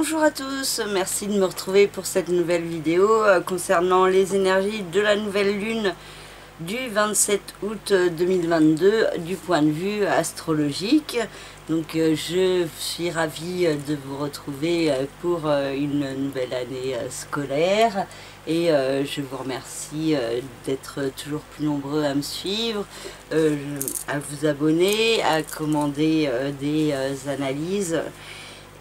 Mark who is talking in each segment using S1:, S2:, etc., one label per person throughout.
S1: Bonjour à tous, merci de me retrouver pour cette nouvelle vidéo concernant les énergies de la nouvelle lune du 27 août 2022 du point de vue astrologique. Donc je suis ravie de vous retrouver pour une nouvelle année scolaire et je vous remercie d'être toujours plus nombreux à me suivre, à vous abonner, à commander des analyses.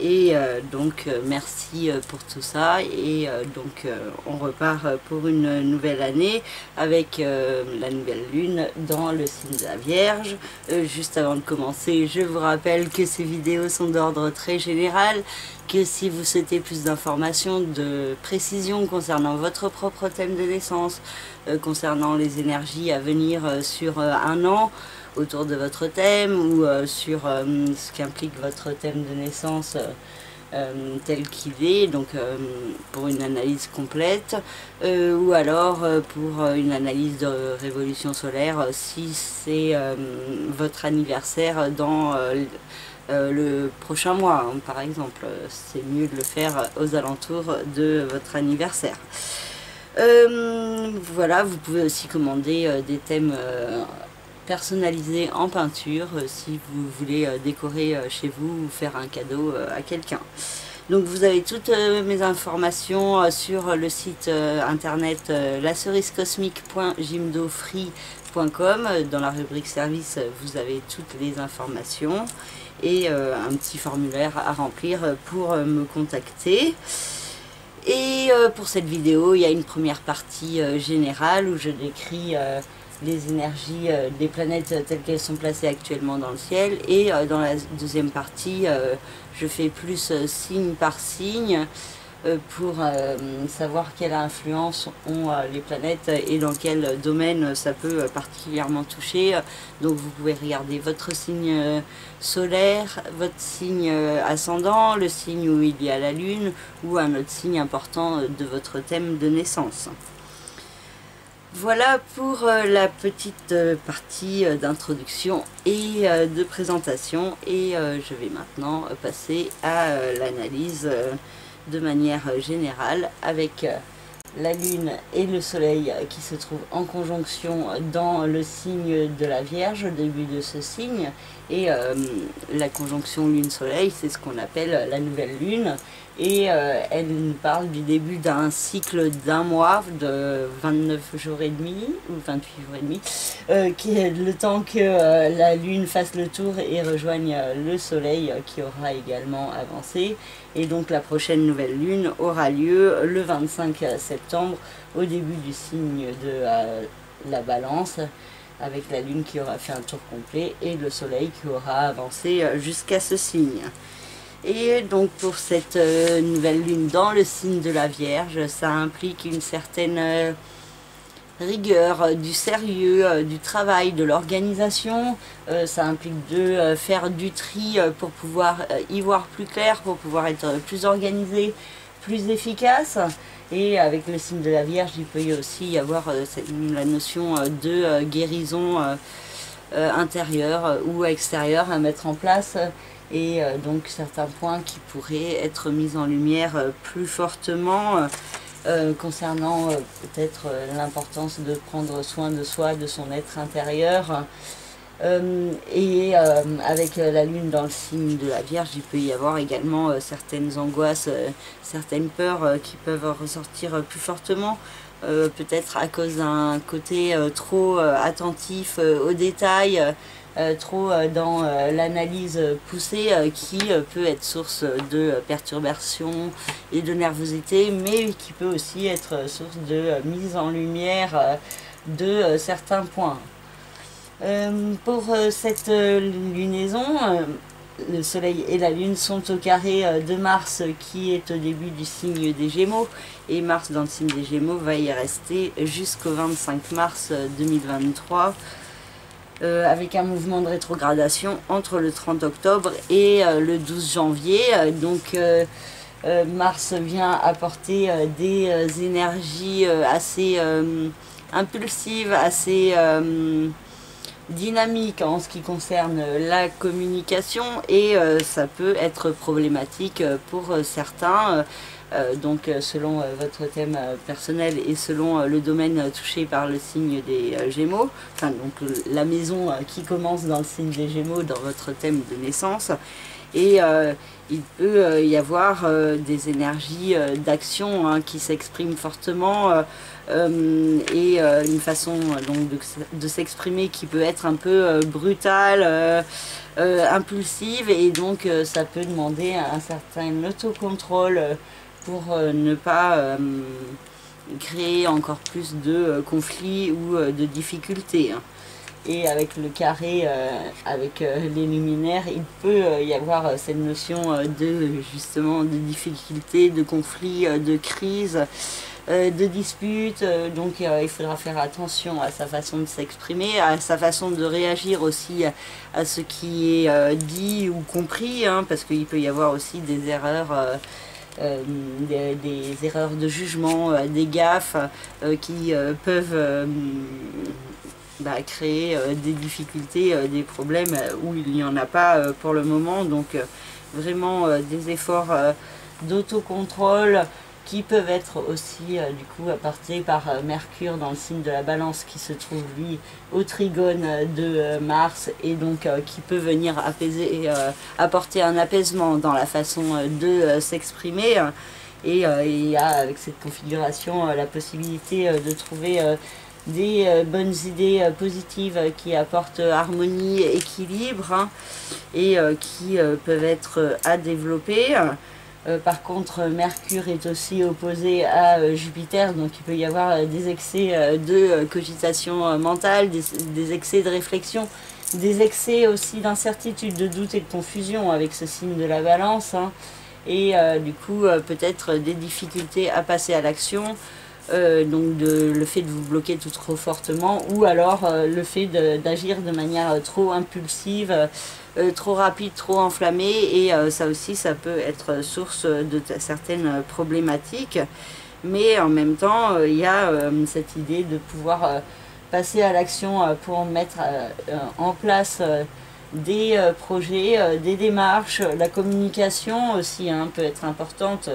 S1: Et donc merci pour tout ça et donc on repart pour une nouvelle année avec la nouvelle lune dans le signe de la Vierge. Juste avant de commencer, je vous rappelle que ces vidéos sont d'ordre très général, que si vous souhaitez plus d'informations, de précisions concernant votre propre thème de naissance, concernant les énergies à venir sur un an, autour de votre thème ou sur ce qu'implique votre thème de naissance tel qu'il est, donc pour une analyse complète ou alors pour une analyse de révolution solaire si c'est votre anniversaire dans le prochain mois, hein, par exemple. C'est mieux de le faire aux alentours de votre anniversaire. Voilà, vous pouvez aussi commander des thèmes personnalisé en peinture si vous voulez décorer chez vous ou faire un cadeau à quelqu'un. Donc vous avez toutes mes informations sur le site internet lacerisecosmique.jimdofree.com. Dans la rubrique service, vous avez toutes les informations et un petit formulaire à remplir pour me contacter. Et pour cette vidéo, il y a une première partie générale où je décris les énergies des planètes telles qu'elles sont placées actuellement dans le ciel, et dans la deuxième partie je fais plus signe par signe pour savoir quelle influence ont les planètes et dans quel domaine ça peut particulièrement toucher. Donc vous pouvez regarder votre signe solaire, votre signe ascendant, le signe où il y a la lune ou un autre signe important de votre thème de naissance. Voilà pour la petite partie d'introduction et de présentation, et je vais maintenant passer à l'analyse de manière générale avec la lune et le soleil qui se trouvent en conjonction dans le signe de la Vierge au début de ce signe, et la conjonction lune-soleil, c'est ce qu'on appelle la nouvelle lune, et elle nous parle du début d'un cycle d'un mois de 29 jours et demi ou 28 jours et demi, qui est le temps que la lune fasse le tour et rejoigne le soleil qui aura également avancé. Et donc la prochaine nouvelle lune aura lieu le 25 septembre au début du signe de la Balance, avec la lune qui aura fait un tour complet et le soleil qui aura avancé jusqu'à ce signe. Et donc pour cette nouvelle lune dans le signe de la Vierge, ça implique une certaine rigueur, du sérieux, du travail, de l'organisation. Ça implique de faire du tri pour pouvoir y voir plus clair, pour pouvoir être plus organisé, plus efficace. Et avec le signe de la Vierge, il peut aussi y avoir la notion de guérison intérieure ou extérieure à mettre en place, et donc certains points qui pourraient être mis en lumière plus fortement concernant peut-être l'importance de prendre soin de soi, de son être intérieur. Et avec la lune dans le signe de la Vierge, il peut y avoir également certaines angoisses, certaines peurs qui peuvent ressortir plus fortement, peut-être à cause d'un côté trop attentif aux détails, trop dans l'analyse poussée, qui peut être source de perturbation et de nervosité, mais qui peut aussi être source de mise en lumière de certains points. Pour cette lunaison, le soleil et la lune sont au carré de Mars qui est au début du signe des Gémeaux, et Mars dans le signe des Gémeaux va y rester jusqu'au 25 mars 2023 avec un mouvement de rétrogradation entre le 30 octobre et le 12 janvier. Donc Mars vient apporter des énergies assez impulsives, assez dynamique en ce qui concerne la communication et ça peut être problématique pour certains. Donc selon votre thème personnel et selon le domaine touché par le signe des Gémeaux, enfin donc la maison qui commence dans le signe des Gémeaux dans votre thème de naissance, et il peut y avoir des énergies d'action hein, qui s'expriment fortement et une façon donc de s'exprimer qui peut être un peu brutale, impulsive, et donc ça peut demander un certain autocontrôle pour ne pas créer encore plus de conflits ou de difficultés. Hein. Et avec le carré, avec les luminaires, il peut y avoir cette notion de justement de difficulté, de conflit, de crise, de dispute. Donc il faudra faire attention à sa façon de s'exprimer, à sa façon de réagir aussi à ce qui est dit ou compris, hein, parce qu'il peut y avoir aussi des erreurs. Des erreurs de jugement, des gaffes qui peuvent créer des difficultés, des problèmes où il n'y en a pas pour le moment. Donc vraiment des efforts d'autocontrôle qui peuvent être aussi du coup apportés par Mercure dans le signe de la Balance, qui se trouve lui au trigone de Mars, et donc qui peut venir apaiser, apporter un apaisement dans la façon de s'exprimer. Et il y a avec cette configuration la possibilité de trouver des bonnes idées positives qui apportent harmonie, équilibre, hein, et qui peuvent être à développer. Par contre, Mercure est aussi opposé à Jupiter, donc il peut y avoir des excès de cogitation mentale, des excès de réflexion, des excès aussi d'incertitude, de doute et de confusion avec ce signe de la Balance, hein, et du coup peut-être des difficultés à passer à l'action, donc le fait de vous bloquer tout trop fortement, ou alors le fait d'agir de manière trop impulsive, trop rapide, trop enflammée, et ça aussi ça peut être source de certaines problématiques. Mais en même temps il y a cette idée de pouvoir passer à l'action pour mettre en place des projets, des démarches. La communication aussi hein, peut être importante,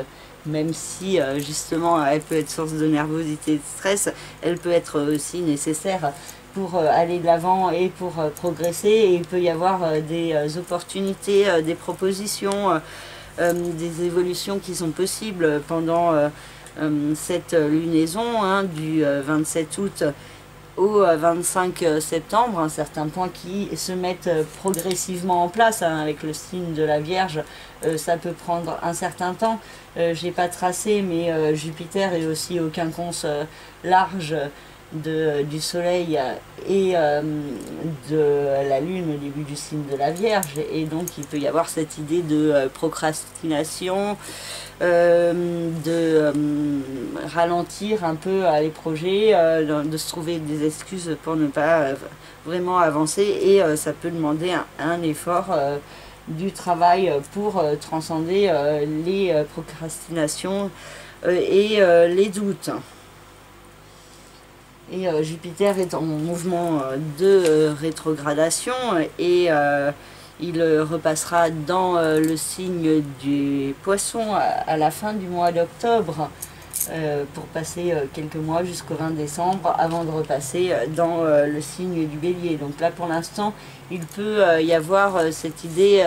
S1: même si justement elle peut être source de nervosité et de stress, elle peut être aussi nécessaire pour aller de l'avant et pour progresser. Et il peut y avoir des opportunités, des propositions, des évolutions qui sont possibles pendant cette lunaison hein, du 27 août au 25 septembre, un certain point qui se mettent progressivement en place hein, avec le signe de la Vierge. Ça peut prendre un certain temps. J'ai pas tracé, mais Jupiter est aussi au quinconce large du Soleil et de la Lune au début du signe de la Vierge, et donc il peut y avoir cette idée de procrastination, de ralentir un peu les projets, de se trouver des excuses pour ne pas vraiment avancer, et ça peut demander un effort du travail pour transcender les procrastinations et les doutes. Et Jupiter est en mouvement de rétrogradation, et il repassera dans le signe du Poisson à la fin du mois d'octobre pour passer quelques mois jusqu'au 20 décembre avant de repasser dans le signe du Bélier. Donc là pour l'instant il peut y avoir cette idée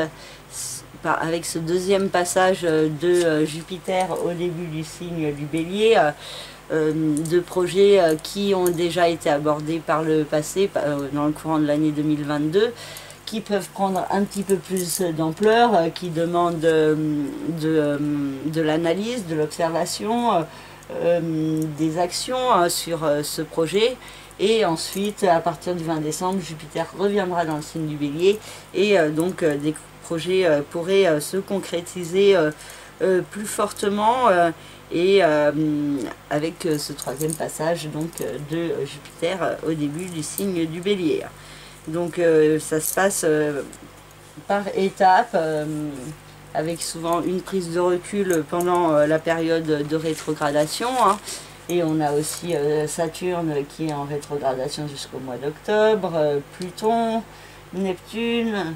S1: avec ce deuxième passage de Jupiter au début du signe du Bélier, de projets qui ont déjà été abordés par le passé dans le courant de l'année 2022, qui peuvent prendre un petit peu plus d'ampleur, qui demandent de l'analyse, de l'observation, des actions sur ce projet. Et ensuite, à partir du 20 décembre, Jupiter reviendra dans le signe du Bélier, et donc des projets pourraient se concrétiser plus fortement, et avec ce troisième passage donc de Jupiter au début du signe du Bélier. Donc ça se passe par étapes, avec souvent une prise de recul pendant la période de rétrogradation, hein, Et on a aussi Saturne qui est en rétrogradation jusqu'au mois d'octobre, Pluton, Neptune,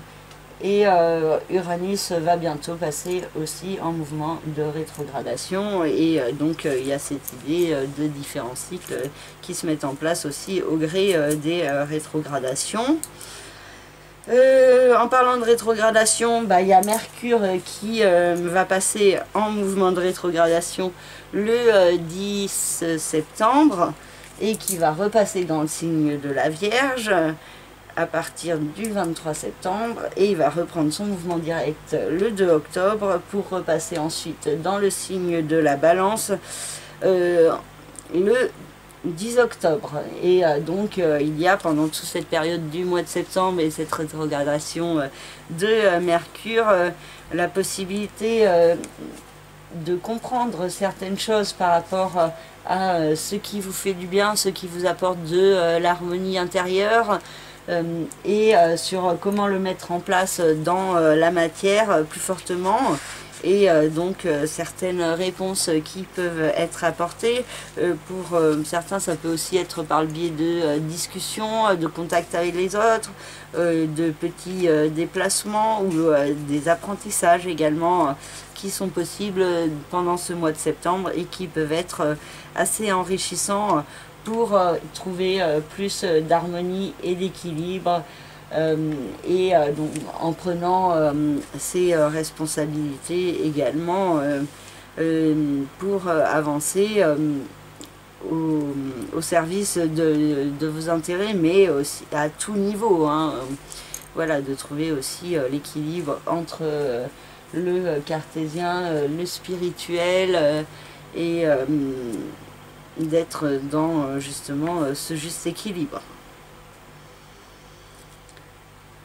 S1: et Uranus va bientôt passer aussi en mouvement de rétrogradation. Et donc il y a cette idée de différents cycles qui se mettent en place aussi au gré des rétrogradations. En parlant de rétrogradation, il y a Mercure qui va passer en mouvement de rétrogradation le 10 septembre et qui va repasser dans le signe de la Vierge à partir du 23 septembre, et il va reprendre son mouvement direct le 2 octobre pour repasser ensuite dans le signe de la Balance le 10 octobre. Et donc il y a pendant toute cette période du mois de septembre et cette rétrogradation de Mercure la possibilité de comprendre certaines choses par rapport à ce qui vous fait du bien, ce qui vous apporte de l'harmonie intérieure, et sur comment le mettre en place dans la matière plus fortement. Et donc certaines réponses qui peuvent être apportées. Pour certains, ça peut aussi être par le biais de discussions, de contacts avec les autres, de petits déplacements ou des apprentissages également qui sont possibles pendant ce mois de septembre et qui peuvent être assez enrichissants pour trouver plus d'harmonie et d'équilibre. Donc en prenant ses responsabilités également pour avancer au service de vos intérêts, mais aussi à tout niveau, hein. Voilà, de trouver aussi l'équilibre entre le cartésien, le spirituel, et d'être dans justement ce juste équilibre.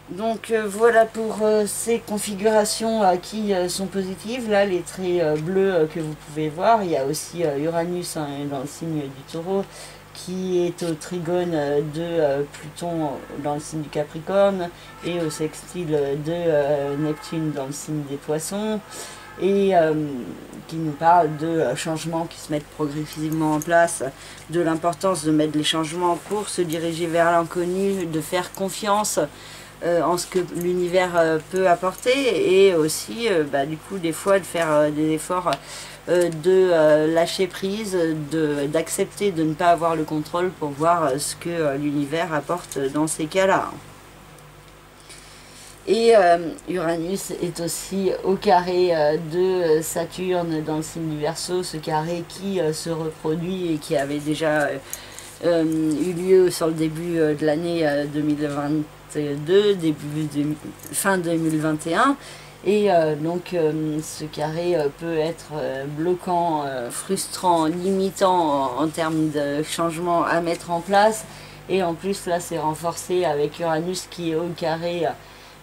S1: Donc voilà pour ces configurations qui sont positives. Là, les traits bleus que vous pouvez voir, il y a aussi Uranus dans le signe du Taureau qui est au trigone de Pluton dans le signe du Capricorne et au sextile de Neptune dans le signe des Poissons, et qui nous parle de changements qui se mettent progressivement en place, de l'importance de mettre les changements pour se diriger vers l'inconnu, de faire confiance en ce que l'univers peut apporter, et aussi du coup des fois de faire des efforts de lâcher prise, d'accepter de ne pas avoir le contrôle pour voir ce que l'univers apporte dans ces cas-là. Et Uranus est aussi au carré de Saturne dans le signe du Verseau, ce carré qui se reproduit et qui avait déjà eu lieu sur le début de l'année 2022, fin 2021. Et donc ce carré peut être bloquant, frustrant, limitant en termes de changements à mettre en place. Et en plus là c'est renforcé avec Uranus qui est au carré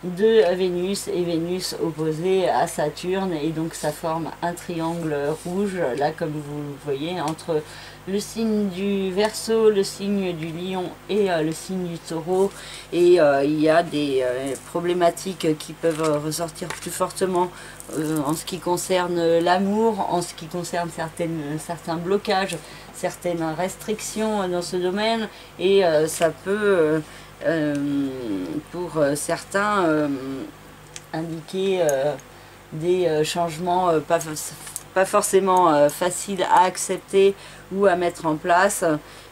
S1: de Vénus, et Vénus opposée à Saturne, et donc ça forme un triangle rouge là comme vous le voyez entre le signe du Verseau, le signe du Lion et le signe du Taureau. Et il y a des problématiques qui peuvent ressortir plus fortement en ce qui concerne l'amour, en ce qui concerne certains blocages, certaines restrictions dans ce domaine, et ça peut pour certains indiquer des changements pas forcément faciles à accepter ou à mettre en place,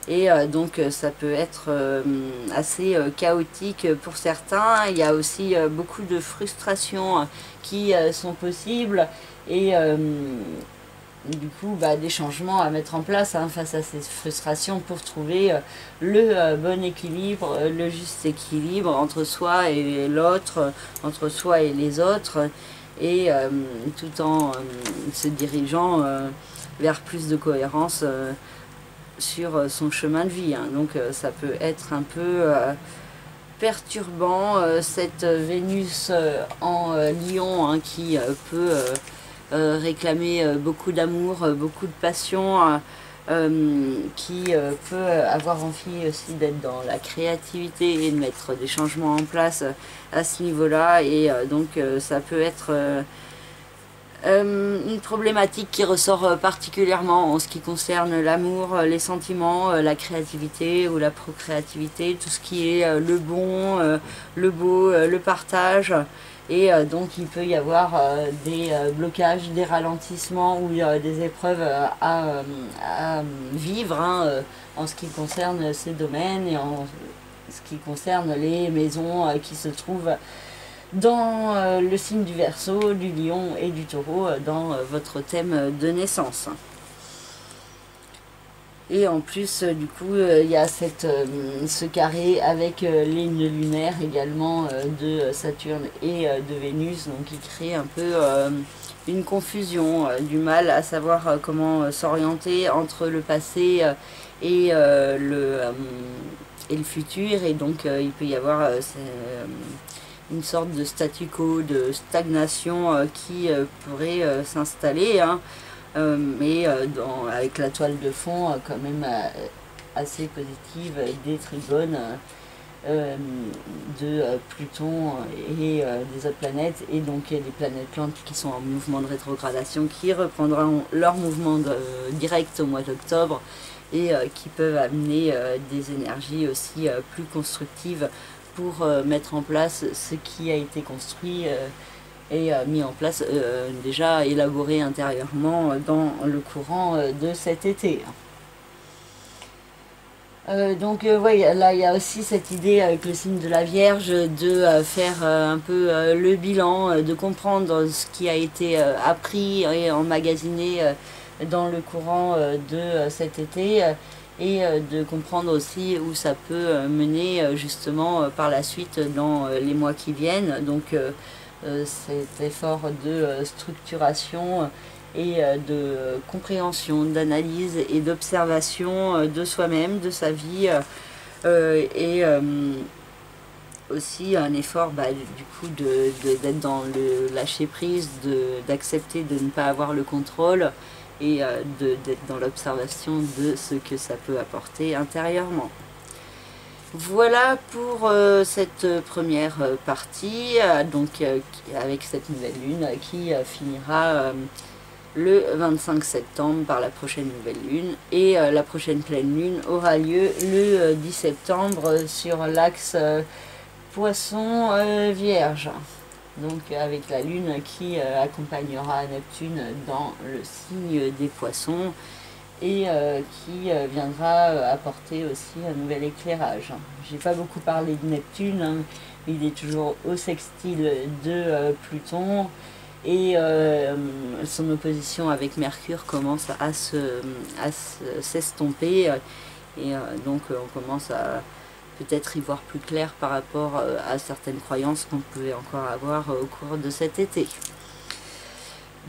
S1: et donc ça peut être assez chaotique pour certains. Il y a aussi beaucoup de frustrations qui sont possibles, et du coup des changements à mettre en place face à ces frustrations pour trouver le bon équilibre, le juste équilibre entre soi et l'autre, entre soi et les autres, et tout en se dirigeant vers plus de cohérence sur son chemin de vie, hein. Donc ça peut être un peu perturbant, cette Vénus en Lion, hein, qui peut réclamer beaucoup d'amour, beaucoup de passion, qui peut avoir envie aussi d'être dans la créativité et de mettre des changements en place à ce niveau-là. Et donc ça peut être Une problématique qui ressort particulièrement en ce qui concerne l'amour, les sentiments, la créativité ou la procréativité, tout ce qui est le bon, le beau, le partage. Et donc il peut y avoir des blocages, des ralentissements ou des épreuves à vivre hein, en ce qui concerne ces domaines et en ce qui concerne les maisons qui se trouvent dans le signe du Verseau, du Lion et du Taureau dans votre thème de naissance. Et en plus, du coup, il y a ce carré avec les lignes lunaires également de Saturne et de Vénus, donc qui crée un peu une confusion, du mal à savoir comment s'orienter entre le passé et le futur. Et donc, il peut y avoir une sorte de statu quo, de stagnation qui pourrait s'installer. Hein. Mais avec la toile de fond quand même assez positive des trigones de Pluton et des autres planètes, et donc des planètes lentes qui sont en mouvement de rétrogradation qui reprendront leur mouvement direct au mois d'octobre et qui peuvent amener des énergies aussi plus constructives pour mettre en place ce qui a été construit et mis en place, déjà élaboré intérieurement dans le courant de cet été. Donc ouais, là il y a aussi cette idée avec le signe de la Vierge de faire un peu le bilan, de comprendre ce qui a été appris et emmagasiné dans le courant de cet été et de comprendre aussi où ça peut mener justement par la suite dans les mois qui viennent. Donc cet effort de structuration et de compréhension, d'analyse et d'observation de soi-même, de sa vie, et aussi un effort du coup d'être dans le lâcher prise, d'accepter de ne pas avoir le contrôle et d'être dans l'observation de ce que ça peut apporter intérieurement. Voilà pour cette première partie, donc avec cette nouvelle lune qui finira le 25 septembre par la prochaine nouvelle lune, et la prochaine pleine lune aura lieu le 10 septembre sur l'axe Poisson Vierge, donc avec la lune qui accompagnera Neptune dans le signe des Poissons et qui viendra apporter aussi un nouvel éclairage. J'ai pas beaucoup parlé de Neptune, hein, il est toujours au sextile de Pluton, et son opposition avec Mercure commence à s'estomper, et donc on commence à peut-être y voir plus clair par rapport à certaines croyances qu'on pouvait encore avoir au cours de cet été.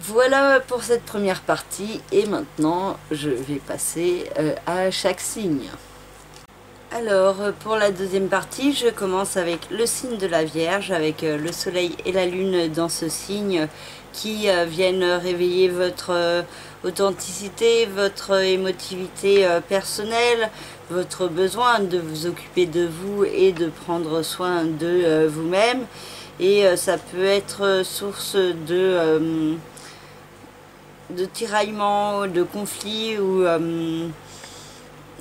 S1: Voilà pour cette première partie, et maintenant je vais passer à chaque signe. Alors pour la deuxième partie, je commence avec le signe de la Vierge, avec le soleil et la lune dans ce signe qui viennent réveiller votre authenticité, votre émotivité personnelle, votre besoin de vous occuper de vous et de prendre soin de vous-même. Et ça peut être source de tiraillement, de conflits ou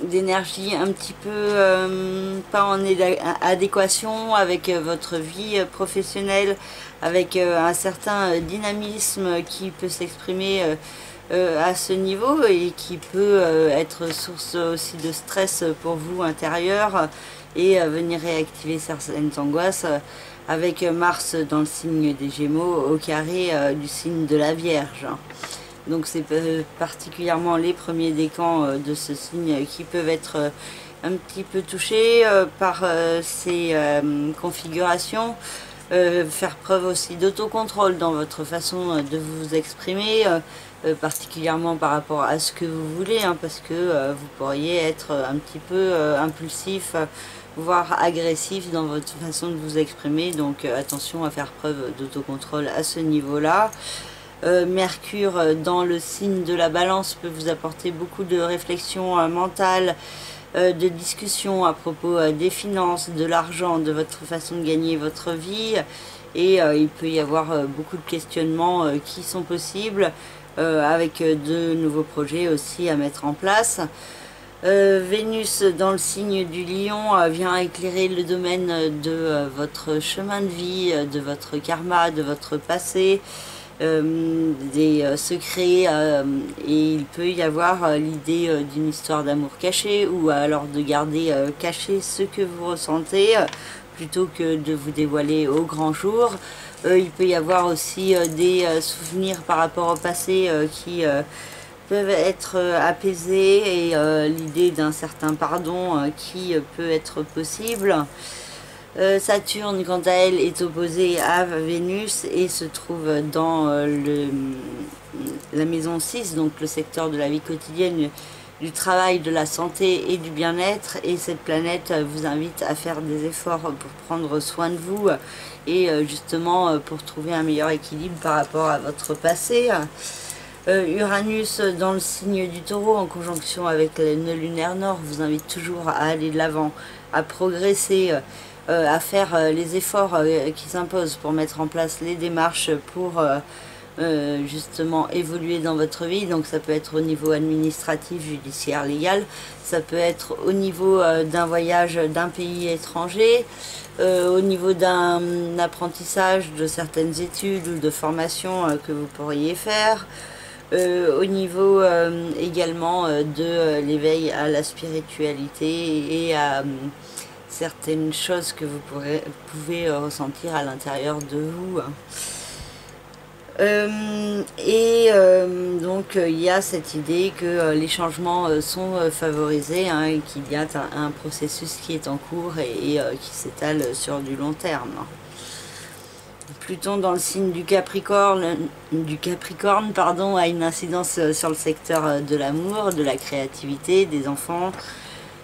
S1: d'énergie un petit peu pas en adéquation avec votre vie professionnelle, avec un certain dynamisme qui peut s'exprimer à ce niveau et qui peut être source aussi de stress pour vous intérieur et venir réactiver certaines angoisses avec Mars dans le signe des Gémeaux au carré du signe de la Vierge. Donc c'est particulièrement les premiers décans de ce signe qui peuvent être un petit peu touchés par ces configurations. Faire preuve aussi d'autocontrôle dans votre façon de vous exprimer, particulièrement par rapport à ce que vous voulez, hein, parce que vous pourriez être un petit peu impulsif, voire agressif dans votre façon de vous exprimer. Donc attention à faire preuve d'autocontrôle à ce niveau-là. Mercure dans le signe de la Balance peut vous apporter beaucoup de réflexion mentale de discussions à propos des finances, de l'argent, de votre façon de gagner votre vie. Et il peut y avoir beaucoup de questionnements qui sont possibles, avec de nouveaux projets aussi à mettre en place. Vénus dans le signe du Lion vient éclairer le domaine de votre chemin de vie, de votre karma, de votre passé, des secrets, et il peut y avoir l'idée d'une histoire d'amour caché, ou alors de garder caché ce que vous ressentez plutôt que de vous dévoiler au grand jour. Il peut y avoir aussi des souvenirs par rapport au passé qui peuvent être apaisés, et l'idée d'un certain pardon qui peut être possible. Saturne, quant à elle, est opposée à Vénus et se trouve dans la maison 6, donc le secteur de la vie quotidienne, du travail, de la santé et du bien-être. Et cette planète vous invite à faire des efforts pour prendre soin de vous et justement pour trouver un meilleur équilibre par rapport à votre passé. Uranus dans le signe du Taureau en conjonction avec le nœud lunaire nord vous invite toujours à aller de l'avant, à progresser, à faire les efforts qui s'imposent pour mettre en place les démarches pour justement évoluer dans votre vie. Donc ça peut être au niveau administratif, judiciaire, légal, ça peut être au niveau d'un voyage d'un pays étranger, au niveau d'un apprentissage de certaines études ou de formations que vous pourriez faire, au niveau également de l'éveil à la spiritualité et à certaines choses que vous pouvez ressentir à l'intérieur de vous. Donc il y a cette idée que les changements sont favorisés, hein, et qu'il y a un processus qui est en cours et qui s'étale sur du long terme. Pluton dans le signe du Capricorne, a une incidence sur le secteur de l'amour, de la créativité, des enfants,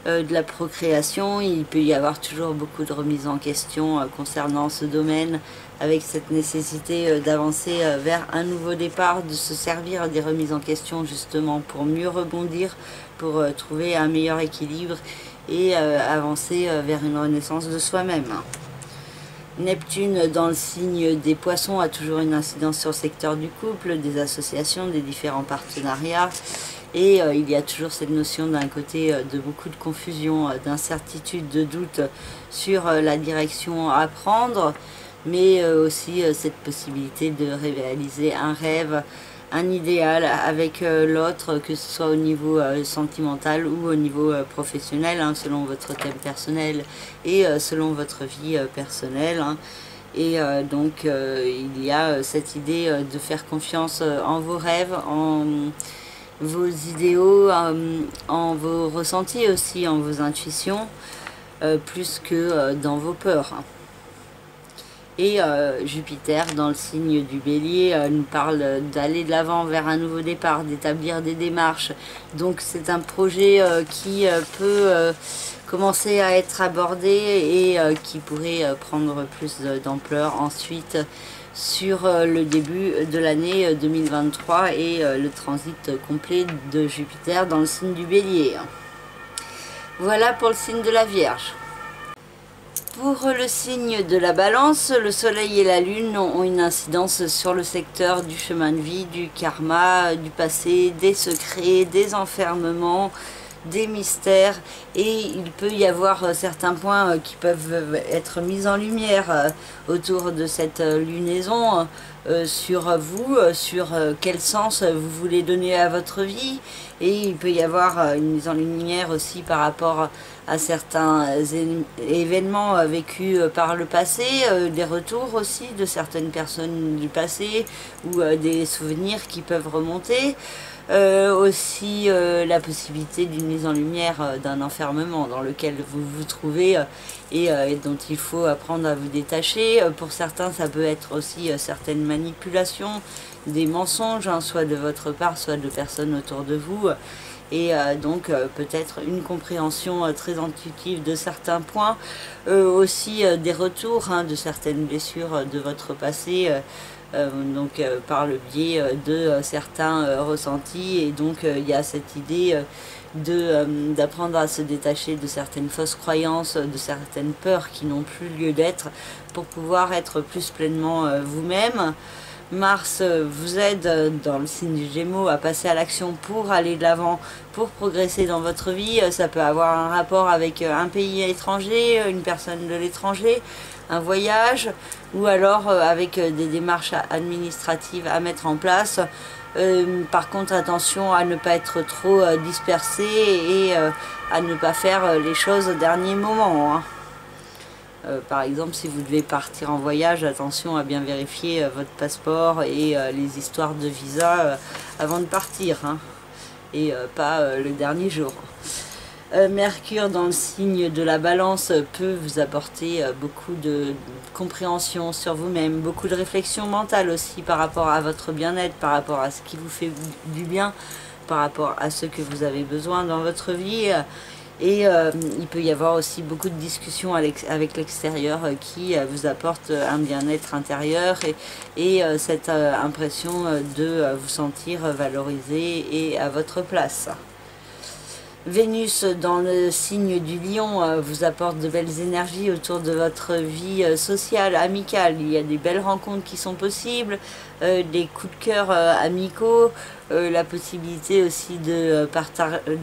S1: de la procréation. Il peut y avoir toujours beaucoup de remises en question concernant ce domaine, avec cette nécessité d'avancer vers un nouveau départ, de se servir des remises en question justement pour mieux rebondir, pour trouver un meilleur équilibre et avancer vers une renaissance de soi-même. Neptune dans le signe des Poissons a toujours une incidence sur le secteur du couple, des associations, des différents partenariats. Et il y a toujours cette notion d'un côté de beaucoup de confusion, d'incertitude, de doute sur la direction à prendre, mais aussi cette possibilité de réaliser un rêve, un idéal avec l'autre, que ce soit au niveau sentimental ou au niveau professionnel, hein, selon votre thème personnel et selon votre vie personnelle. Hein. Et donc il y a cette idée de faire confiance en vos rêves, en vos idéaux, en vos ressentis aussi, en vos intuitions, plus que dans vos peurs. Et Jupiter dans le signe du Bélier nous parle d'aller de l'avant vers un nouveau départ, d'établir des démarches. Donc c'est un projet qui peut commencer à être abordé et qui pourrait prendre plus d'ampleur ensuite sur le début de l'année 2023 et le transit complet de Jupiter dans le signe du Bélier. Voilà pour le signe de la Vierge. Pour le signe de la Balance, le Soleil et la Lune ont une incidence sur le secteur du chemin de vie, du karma, du passé, des secrets, des enfermements, des mystères, et il peut y avoir certains points qui peuvent être mis en lumière autour de cette lunaison sur vous, sur quel sens vous voulez donner à votre vie, et il peut y avoir une mise en lumière aussi par rapport à certains événements vécus par le passé, des retours aussi de certaines personnes du passé ou des souvenirs qui peuvent remonter. Aussi la possibilité d'une mise en lumière d'un enfermement dans lequel vous vous trouvez et dont il faut apprendre à vous détacher. Pour certains, ça peut être aussi certaines manipulations, des mensonges, hein, soit de votre part, soit de personnes autour de vous. Et donc peut-être une compréhension très intuitive de certains points, aussi des retours, hein, de certaines blessures de votre passé donc par le biais de certains ressentis, et donc il y a cette idée d'apprendre à se détacher de certaines fausses croyances, de certaines peurs qui n'ont plus lieu d'être, pour pouvoir être plus pleinement vous-même. Mars vous aide dans le signe du Gémeaux à passer à l'action pour aller de l'avant, pour progresser dans votre vie. Ça peut avoir un rapport avec un pays étranger, une personne de l'étranger, un voyage, ou alors avec des démarches administratives à mettre en place. Par contre, attention à ne pas être trop dispersé et à ne pas faire les choses au dernier moment, hein. Par exemple, si vous devez partir en voyage, attention à bien vérifier votre passeport et les histoires de visa avant de partir, hein, et pas le dernier jour. Mercure dans le signe de la Balance peut vous apporter beaucoup de compréhension sur vous-même, beaucoup de réflexion mentale aussi par rapport à votre bien-être, par rapport à ce qui vous fait du bien, par rapport à ce que vous avez besoin dans votre vie. Et il peut y avoir aussi beaucoup de discussions avec l'extérieur qui vous apporte un bien-être intérieur et cette impression de vous sentir valorisé et à votre place. Vénus dans le signe du Lion vous apporte de belles énergies autour de votre vie sociale, amicale. Il y a des belles rencontres qui sont possibles, des coups de cœur amicaux, la possibilité aussi de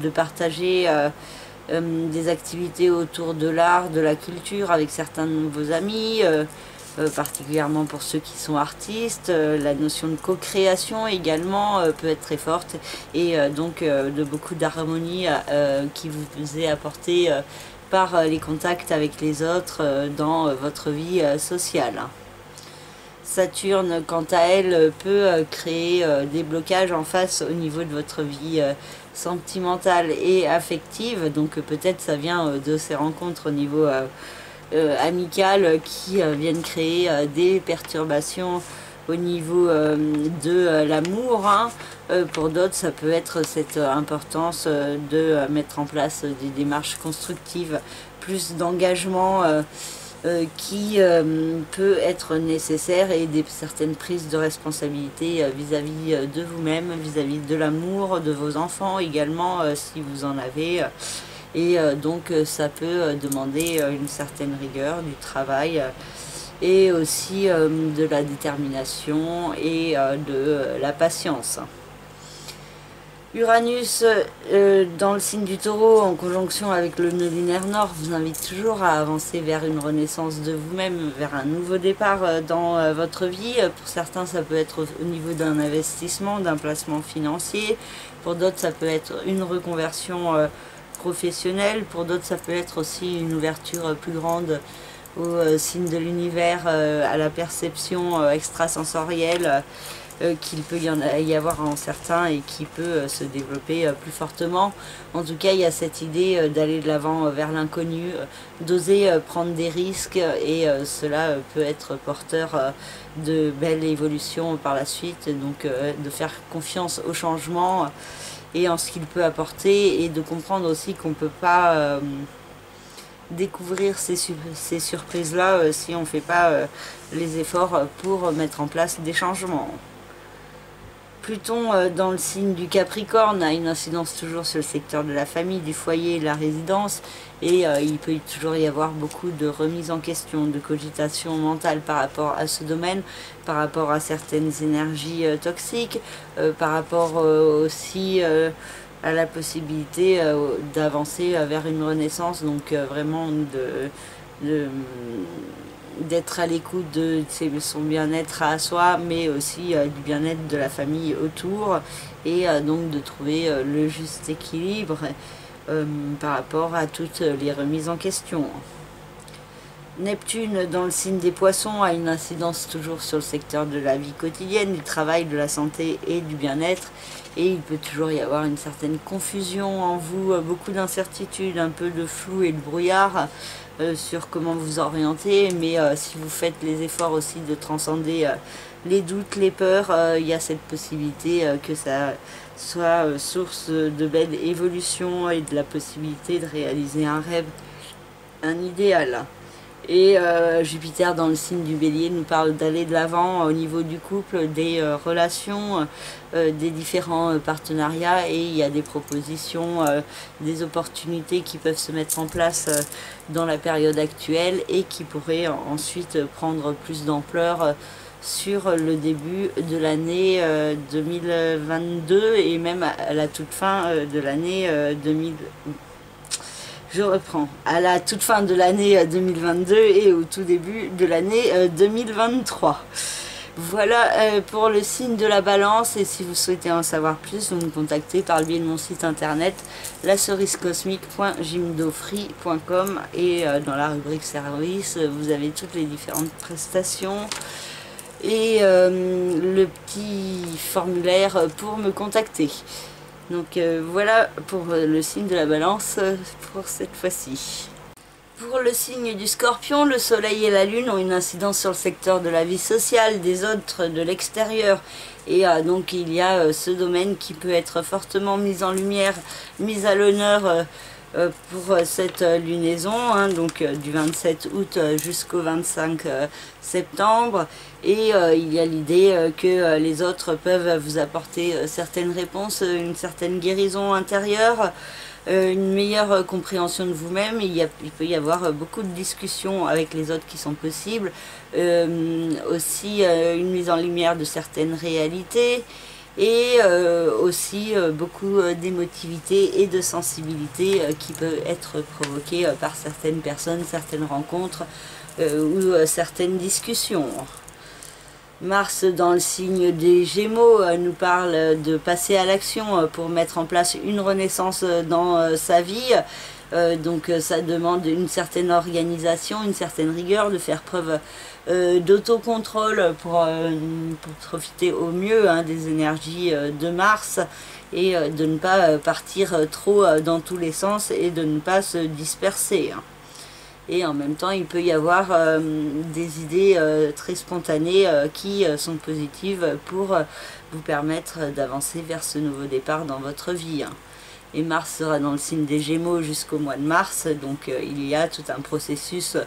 S1: partager des activités autour de l'art, de la culture avec certains de vos amis, particulièrement pour ceux qui sont artistes. La notion de co-création également peut être très forte, et donc de beaucoup d'harmonie qui vous est apportée par les contacts avec les autres dans votre vie sociale. Saturne, quant à elle, peut créer des blocages en face au niveau de votre vie sentimentale et affective. Donc peut-être ça vient de ces rencontres au niveau amical qui viennent créer des perturbations au niveau de l'amour, hein. Pour d'autres, ça peut être cette importance de mettre en place des démarches constructives, plus d'engagement qui peut être nécessaire, et certaines prises de responsabilité vis-à-vis de vous-même, vis-à-vis de l'amour, de vos enfants également, si vous en avez. Et donc ça peut demander une certaine rigueur, du travail, et aussi de la détermination et de la patience. Uranus dans le signe du Taureau en conjonction avec le nœud lunaire nord vous invite toujours à avancer vers une renaissance de vous-même, vers un nouveau départ dans votre vie. Pour certains, ça peut être au niveau d'un investissement, d'un placement financier. Pour d'autres, ça peut être une reconversion professionnelle. Pour d'autres, ça peut être aussi une ouverture plus grande au signe de l'univers, à la perception extrasensorielle qu'il peut y avoir en certains, et qui peut se développer plus fortement. En tout cas, il y a cette idée d'aller de l'avant vers l'inconnu, d'oser prendre des risques, et cela peut être porteur de belles évolutions par la suite. Donc de faire confiance au changement et en ce qu'il peut apporter, et de comprendre aussi qu'on ne peut pas découvrir ces surprises-là si on ne fait pas les efforts pour mettre en place des changements. Pluton dans le signe du Capricorne a une incidence toujours sur le secteur de la famille, du foyer, de la résidence, et il peut toujours y avoir beaucoup de remise en question, de cogitation mentale par rapport à ce domaine, par rapport à certaines énergies toxiques, par rapport aussi à la possibilité d'avancer vers une renaissance, donc vraiment d'être à l'écoute de son bien-être à soi, mais aussi du bien-être de la famille autour, et donc de trouver le juste équilibre par rapport à toutes les remises en question. Neptune dans le signe des Poissons a une incidence toujours sur le secteur de la vie quotidienne, du travail, de la santé et du bien-être, et il peut toujours y avoir une certaine confusion en vous, beaucoup d'incertitudes, un peu de flou et de brouillard sur comment vous orienter, mais si vous faites les efforts aussi de transcender les doutes, les peurs, il y a cette possibilité que ça soit source de belles évolutions et de la possibilité de réaliser un rêve, un idéal. Et Jupiter dans le signe du Bélier nous parle d'aller de l'avant au niveau du couple, des relations, des différents partenariats, et il y a des propositions, des opportunités qui peuvent se mettre en place dans la période actuelle et qui pourraient ensuite prendre plus d'ampleur sur le début de l'année 2022 et même à la toute fin de l'année 2000. Je reprends, à la toute fin de l'année 2022 et au tout début de l'année 2023. Voilà pour le signe de la Balance, et si vous souhaitez en savoir plus, vous me contactez par le biais de mon site internet lacerisecosmique.jimdofree.com, et dans la rubrique service, vous avez toutes les différentes prestations et le petit formulaire pour me contacter. Donc voilà pour le signe de la Balance pour cette fois-ci. Pour le signe du Scorpion, le Soleil et la Lune ont une incidence sur le secteur de la vie sociale, des autres, de l'extérieur. Et donc il y a ce domaine qui peut être fortement mis en lumière, mis à l'honneur pour cette lunaison, hein, donc du 27 août jusqu'au 25 septembre. Et il y a l'idée que les autres peuvent vous apporter certaines réponses, une certaine guérison intérieure, une meilleure compréhension de vous-même. Il peut y avoir beaucoup de discussions avec les autres qui sont possibles, aussi une mise en lumière de certaines réalités, et aussi beaucoup d'émotivité et de sensibilité qui peut être provoquée par certaines personnes, certaines rencontres ou certaines discussions. Mars dans le signe des Gémeaux nous parle de passer à l'action pour mettre en place une renaissance dans sa vie. Donc ça demande une certaine organisation, une certaine rigueur, de faire preuve d'autocontrôle pour profiter au mieux des énergies de Mars, et de ne pas partir trop dans tous les sens et de ne pas se disperser. Et en même temps, il peut y avoir des idées très spontanées qui sont positives pour vous permettre d'avancer vers ce nouveau départ dans votre vie. Et Mars sera dans le signe des Gémeaux jusqu'au mois de mars, donc il y a tout un processus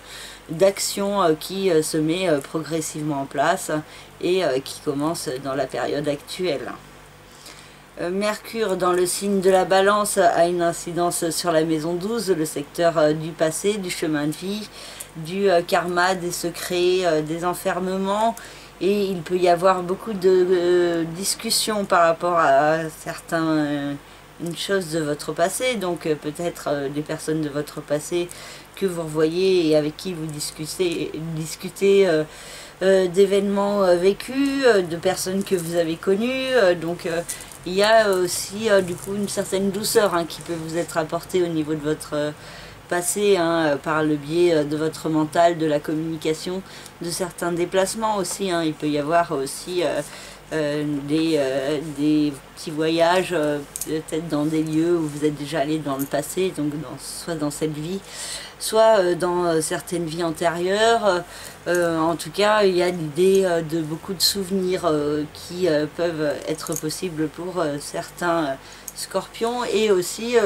S1: d'action qui se met progressivement en place et qui commence dans la période actuelle. Mercure dans le signe de la Balance a une incidence sur la maison 12, le secteur du passé, du chemin de vie, du karma, des secrets, des enfermements, et il peut y avoir beaucoup de discussions par rapport à certaines choses de votre passé, donc peut-être des personnes de votre passé que vous revoyez et avec qui vous discutez d'événements vécus, de personnes que vous avez connues, donc il y a aussi du coup une certaine douceur qui peut vous être apportée au niveau de votre passé, par le biais de votre mental, de la communication, de certains déplacements aussi. Il peut y avoir aussi des petits voyages, peut-être dans des lieux où vous êtes déjà allé dans le passé, donc soit dans cette vie, soit dans certaines vies antérieures. En tout cas, il y a l'idée de beaucoup de souvenirs qui peuvent être possibles pour certains scorpions, et aussi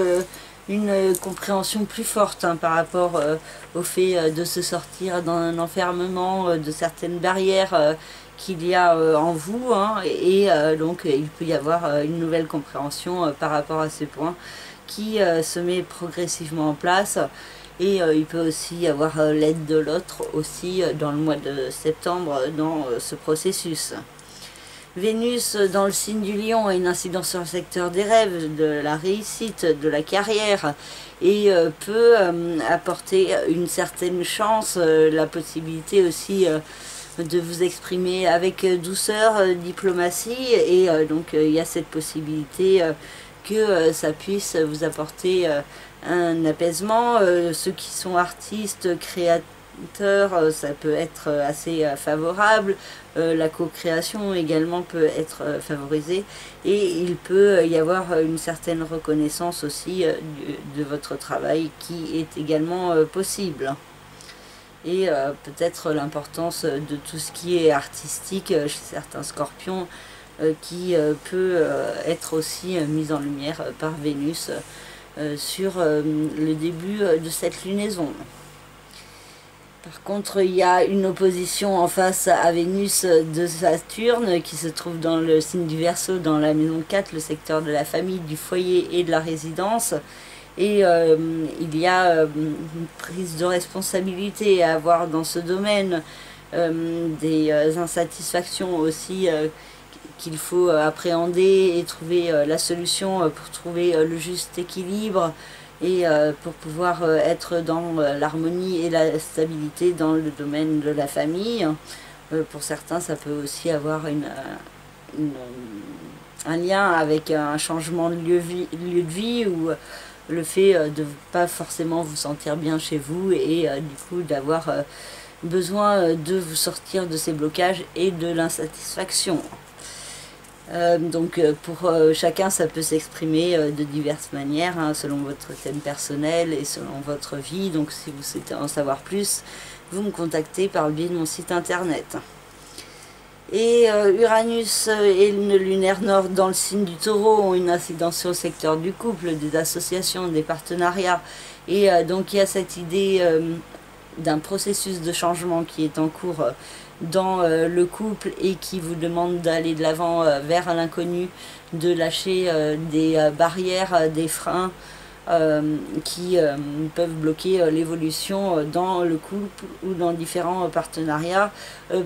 S1: une compréhension plus forte par rapport au fait de se sortir d'un enfermement, de certaines barrières qu'il y a en vous, et donc il peut y avoir une nouvelle compréhension par rapport à ces points qui se met progressivement en place. Et il peut aussi y avoir l'aide de l'autre aussi dans le mois de septembre dans ce processus. Vénus dans le signe du Lion a une incidence sur le secteur des rêves, de la réussite, de la carrière, et peut apporter une certaine chance, la possibilité aussi de vous exprimer avec douceur, diplomatie, et donc il y a cette possibilité que ça puisse vous apporter un apaisement. Ceux qui sont artistes, créateurs, ça peut être assez favorable. La co-création également peut être favorisée, et il peut y avoir une certaine reconnaissance aussi de votre travail qui est également possible. Et peut-être l'importance de tout ce qui est artistique chez certains scorpions qui peut être aussi mise en lumière par Vénus sur le début de cette lunaison. Par contre, il y a une opposition en face à Vénus de Saturne qui se trouve dans le signe du Verseau, dans la maison 4, le secteur de la famille, du foyer et de la résidence. Et il y a une prise de responsabilité à avoir dans ce domaine, des insatisfactions aussi qu'il faut appréhender et trouver la solution pour trouver le juste équilibre et pour pouvoir être dans l'harmonie et la stabilité dans le domaine de la famille. Pour certains, ça peut aussi avoir un lien avec un changement de lieu de vie ou le fait de ne pas forcément vous sentir bien chez vous et du coup d'avoir besoin de vous sortir de ces blocages et de l'insatisfaction. Donc pour chacun ça peut s'exprimer de diverses manières, hein, selon votre thème personnel et selon votre vie. Donc si vous souhaitez en savoir plus, vous me contactez par le biais de mon site internet. Et Uranus et le lunaire nord dans le signe du Taureau ont une incidence sur le secteur du couple, des associations, des partenariats. Et donc il y a cette idée d'un processus de changement qui est en cours dans le couple et qui vous demande d'aller de l'avant vers l'inconnu, de lâcher des barrières, des freins qui peuvent bloquer l'évolution dans le couple ou dans différents partenariats.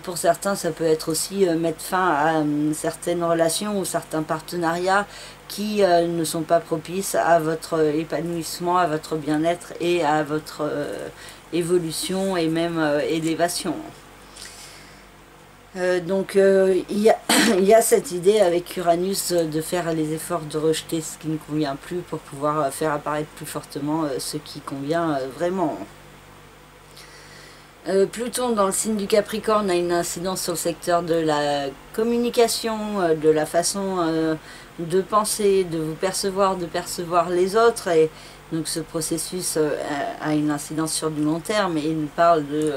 S1: Pour certains, ça peut être aussi mettre fin à certaines relations ou certains partenariats qui ne sont pas propices à votre épanouissement, à votre bien-être et à votre évolution et même élévation. Donc il y a cette idée avec Uranus de faire les efforts de rejeter ce qui ne convient plus pour pouvoir faire apparaître plus fortement ce qui convient vraiment. Pluton dans le signe du Capricorne a une incidence sur le secteur de la communication, de la façon de penser, de vous percevoir, de percevoir les autres. Et donc ce processus a une incidence sur du long terme et il nous parle de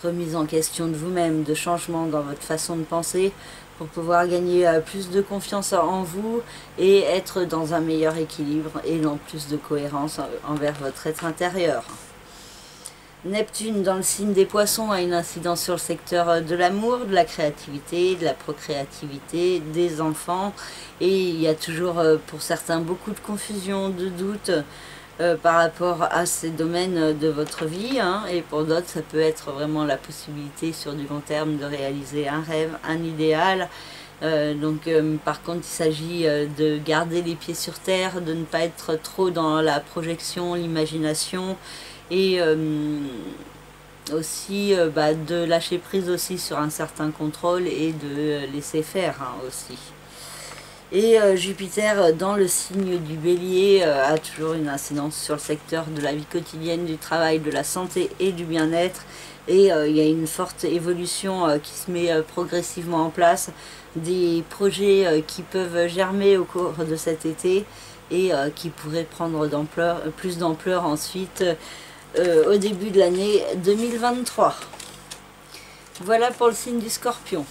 S1: remise en question de vous-même, de changement dans votre façon de penser pour pouvoir gagner plus de confiance en vous et être dans un meilleur équilibre et dans plus de cohérence envers votre être intérieur. Neptune dans le signe des Poissons a une incidence sur le secteur de l'amour, de la créativité, de la procréativité, des enfants, et il y a toujours pour certains beaucoup de confusion, de doutes par rapport à ces domaines de votre vie, hein, et pour d'autres ça peut être vraiment la possibilité sur du long terme de réaliser un rêve, un idéal. Par contre il s'agit de garder les pieds sur terre, de ne pas être trop dans la projection, l'imagination et aussi de lâcher prise aussi sur un certain contrôle et de laisser faire, hein, aussi. Et Jupiter dans le signe du Bélier a toujours une incidence sur le secteur de la vie quotidienne, du travail, de la santé et du bien-être. Et il y a une forte évolution qui se met progressivement en place, des projets qui peuvent germer au cours de cet été et qui pourraient prendre plus d'ampleur ensuite au début de l'année 2023. Voilà pour le signe du Scorpion.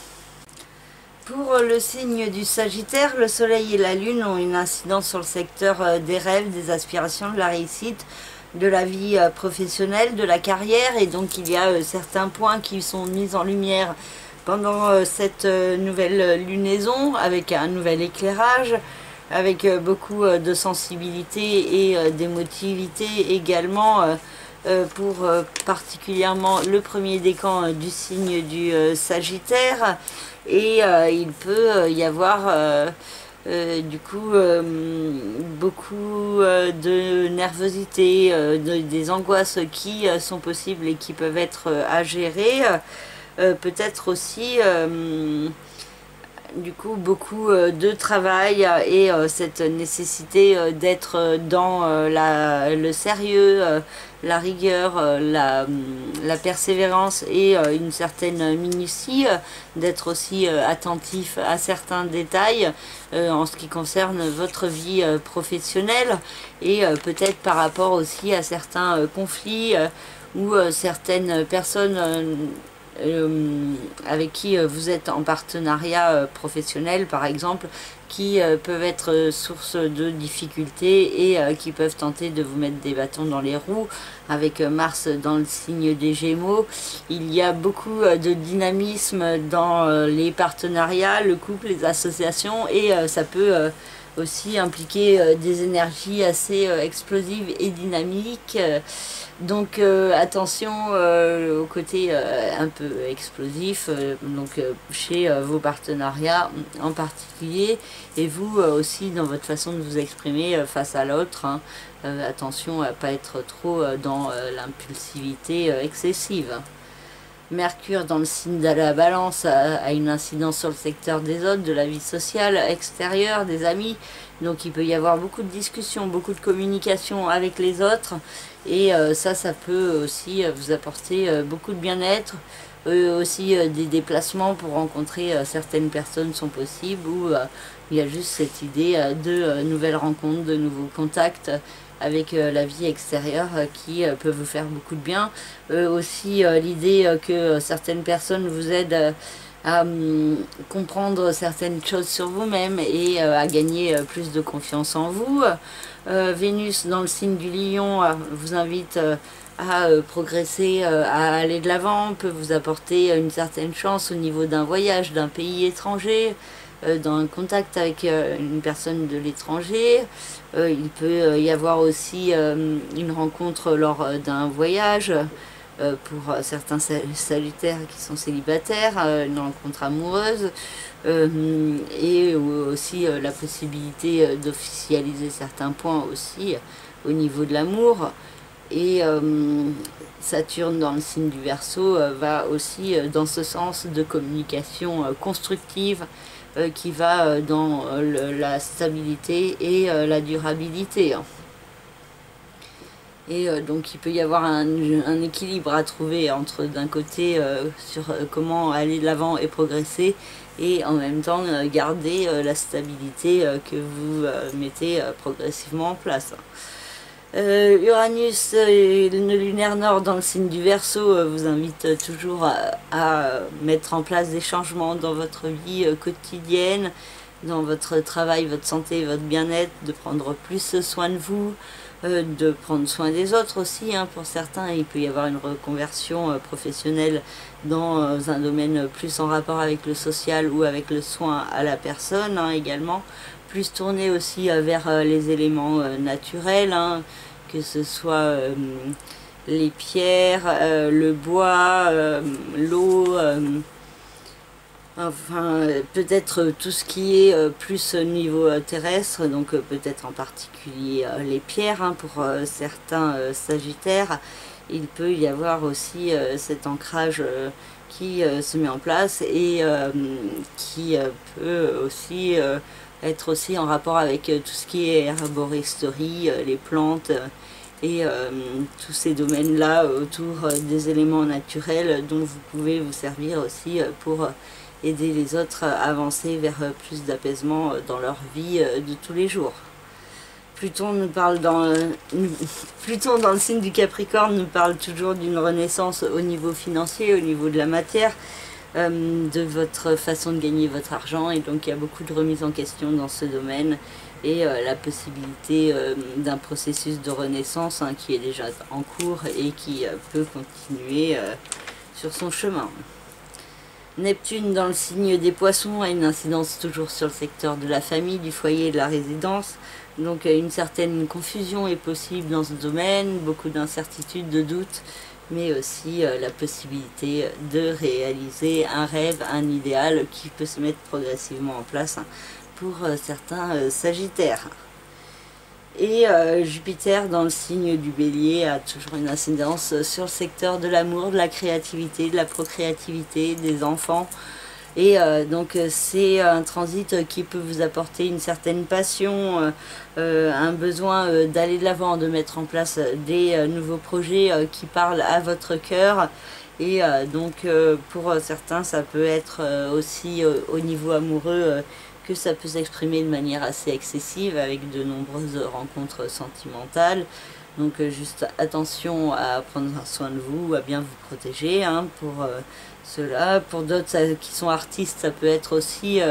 S1: Pour le signe du Sagittaire, le Soleil et la Lune ont une incidence sur le secteur des rêves, des aspirations, de la réussite, de la vie professionnelle, de la carrière. Et donc il y a certains points qui sont mis en lumière pendant cette nouvelle lunaison, avec un nouvel éclairage, avec beaucoup de sensibilité et d'émotivité également, pour particulièrement le premier décan du signe du Sagittaire. Et il peut y avoir du coup beaucoup de nervosité, des angoisses qui sont possibles et qui peuvent être à gérer. Peut-être aussi du coup beaucoup de travail et cette nécessité d'être dans le sérieux, la rigueur, la persévérance et une certaine minutie, d'être aussi attentif à certains détails en ce qui concerne votre vie professionnelle et peut-être par rapport aussi à certains conflits où certaines personnes avec qui vous êtes en partenariat professionnel par exemple, qui peuvent être source de difficultés et qui peuvent tenter de vous mettre des bâtons dans les roues. Avec Mars dans le signe des Gémeaux, il y a beaucoup de dynamisme dans les partenariats, le couple, les associations, et ça peut aussi impliquer des énergies assez explosives et dynamiques. Donc attention au côté un peu explosif, chez vos partenariats en particulier, et vous aussi dans votre façon de vous exprimer face à l'autre, hein. Attention à ne pas être trop dans l'impulsivité excessive. Mercure dans le signe de la Balance a une incidence sur le secteur des autres, de la vie sociale, extérieure, des amis. Donc il peut y avoir beaucoup de discussions, beaucoup de communication avec les autres. Et ça peut aussi vous apporter beaucoup de bien-être. Aussi des déplacements pour rencontrer certaines personnes sont possibles, ou il y a juste cette idée de nouvelles rencontres, de nouveaux contacts avec la vie extérieure qui peut vous faire beaucoup de bien. Aussi l'idée que certaines personnes vous aident à comprendre certaines choses sur vous-même et à gagner plus de confiance en vous. Vénus dans le signe du Lion vous invite à progresser, à aller de l'avant, peut vous apporter une certaine chance au niveau d'un voyage, d'un pays étranger, dans un contact avec une personne de l'étranger. Il peut y avoir aussi une rencontre lors d'un voyage, pour certains Sagittaires qui sont célibataires, une rencontre amoureuse, et aussi la possibilité d'officialiser certains points aussi au niveau de l'amour. Et Saturne dans le signe du Verseau va aussi dans ce sens de communication constructive, qui va dans la stabilité et la durabilité. Et donc il peut y avoir un équilibre à trouver entre d'un côté sur comment aller de l'avant et progresser, et en même temps garder la stabilité que vous mettez progressivement en place. Uranus, le lunaire nord dans le signe du Verseau, vous invite toujours à mettre en place des changements dans votre vie quotidienne, dans votre travail, votre santé, votre bien-être, de prendre plus soin de vous, de prendre soin des autres aussi, hein. Pour certains, il peut y avoir une reconversion professionnelle dans un domaine plus en rapport avec le social ou avec le soin à la personne, hein, également. Plus tourné aussi vers les éléments naturels, hein, que ce soit les pierres, le bois, l'eau, enfin peut-être tout ce qui est plus au niveau terrestre, donc peut-être en particulier les pierres, hein, pour certains Sagittaires. Il peut y avoir aussi cet ancrage qui se met en place, et qui peut aussi être aussi en rapport avec tout ce qui est herboristerie, les plantes, et tous ces domaines-là autour des éléments naturels dont vous pouvez vous servir aussi pour aider les autres à avancer vers plus d'apaisement dans leur vie de tous les jours. Pluton nous parle Pluton dans le signe du Capricorne nous parle toujours d'une renaissance au niveau financier, au niveau de la matière, de votre façon de gagner votre argent, et donc il y a beaucoup de remises en question dans ce domaine, et la possibilité d'un processus de renaissance, hein, qui est déjà en cours et qui peut continuer sur son chemin. Neptune dans le signe des Poissons a une incidence toujours sur le secteur de la famille, du foyer et de la résidence. Donc une certaine confusion est possible dans ce domaine, beaucoup d'incertitudes, de doutes, mais aussi la possibilité de réaliser un rêve, un idéal qui peut se mettre progressivement en place, hein, pour certains Sagittaires. Et Jupiter dans le signe du Bélier a toujours une incidence sur le secteur de l'amour, de la créativité, de la procréativité, des enfants. Et donc c'est un transit qui peut vous apporter une certaine passion, un besoin d'aller de l'avant, de mettre en place des nouveaux projets qui parlent à votre cœur. Et donc pour certains, ça peut être aussi au niveau amoureux que ça peut s'exprimer de manière assez excessive, avec de nombreuses rencontres sentimentales, Donc juste attention à prendre soin de vous, à bien vous protéger hein, pour cela. Pour d'autres qui sont artistes, ça peut être aussi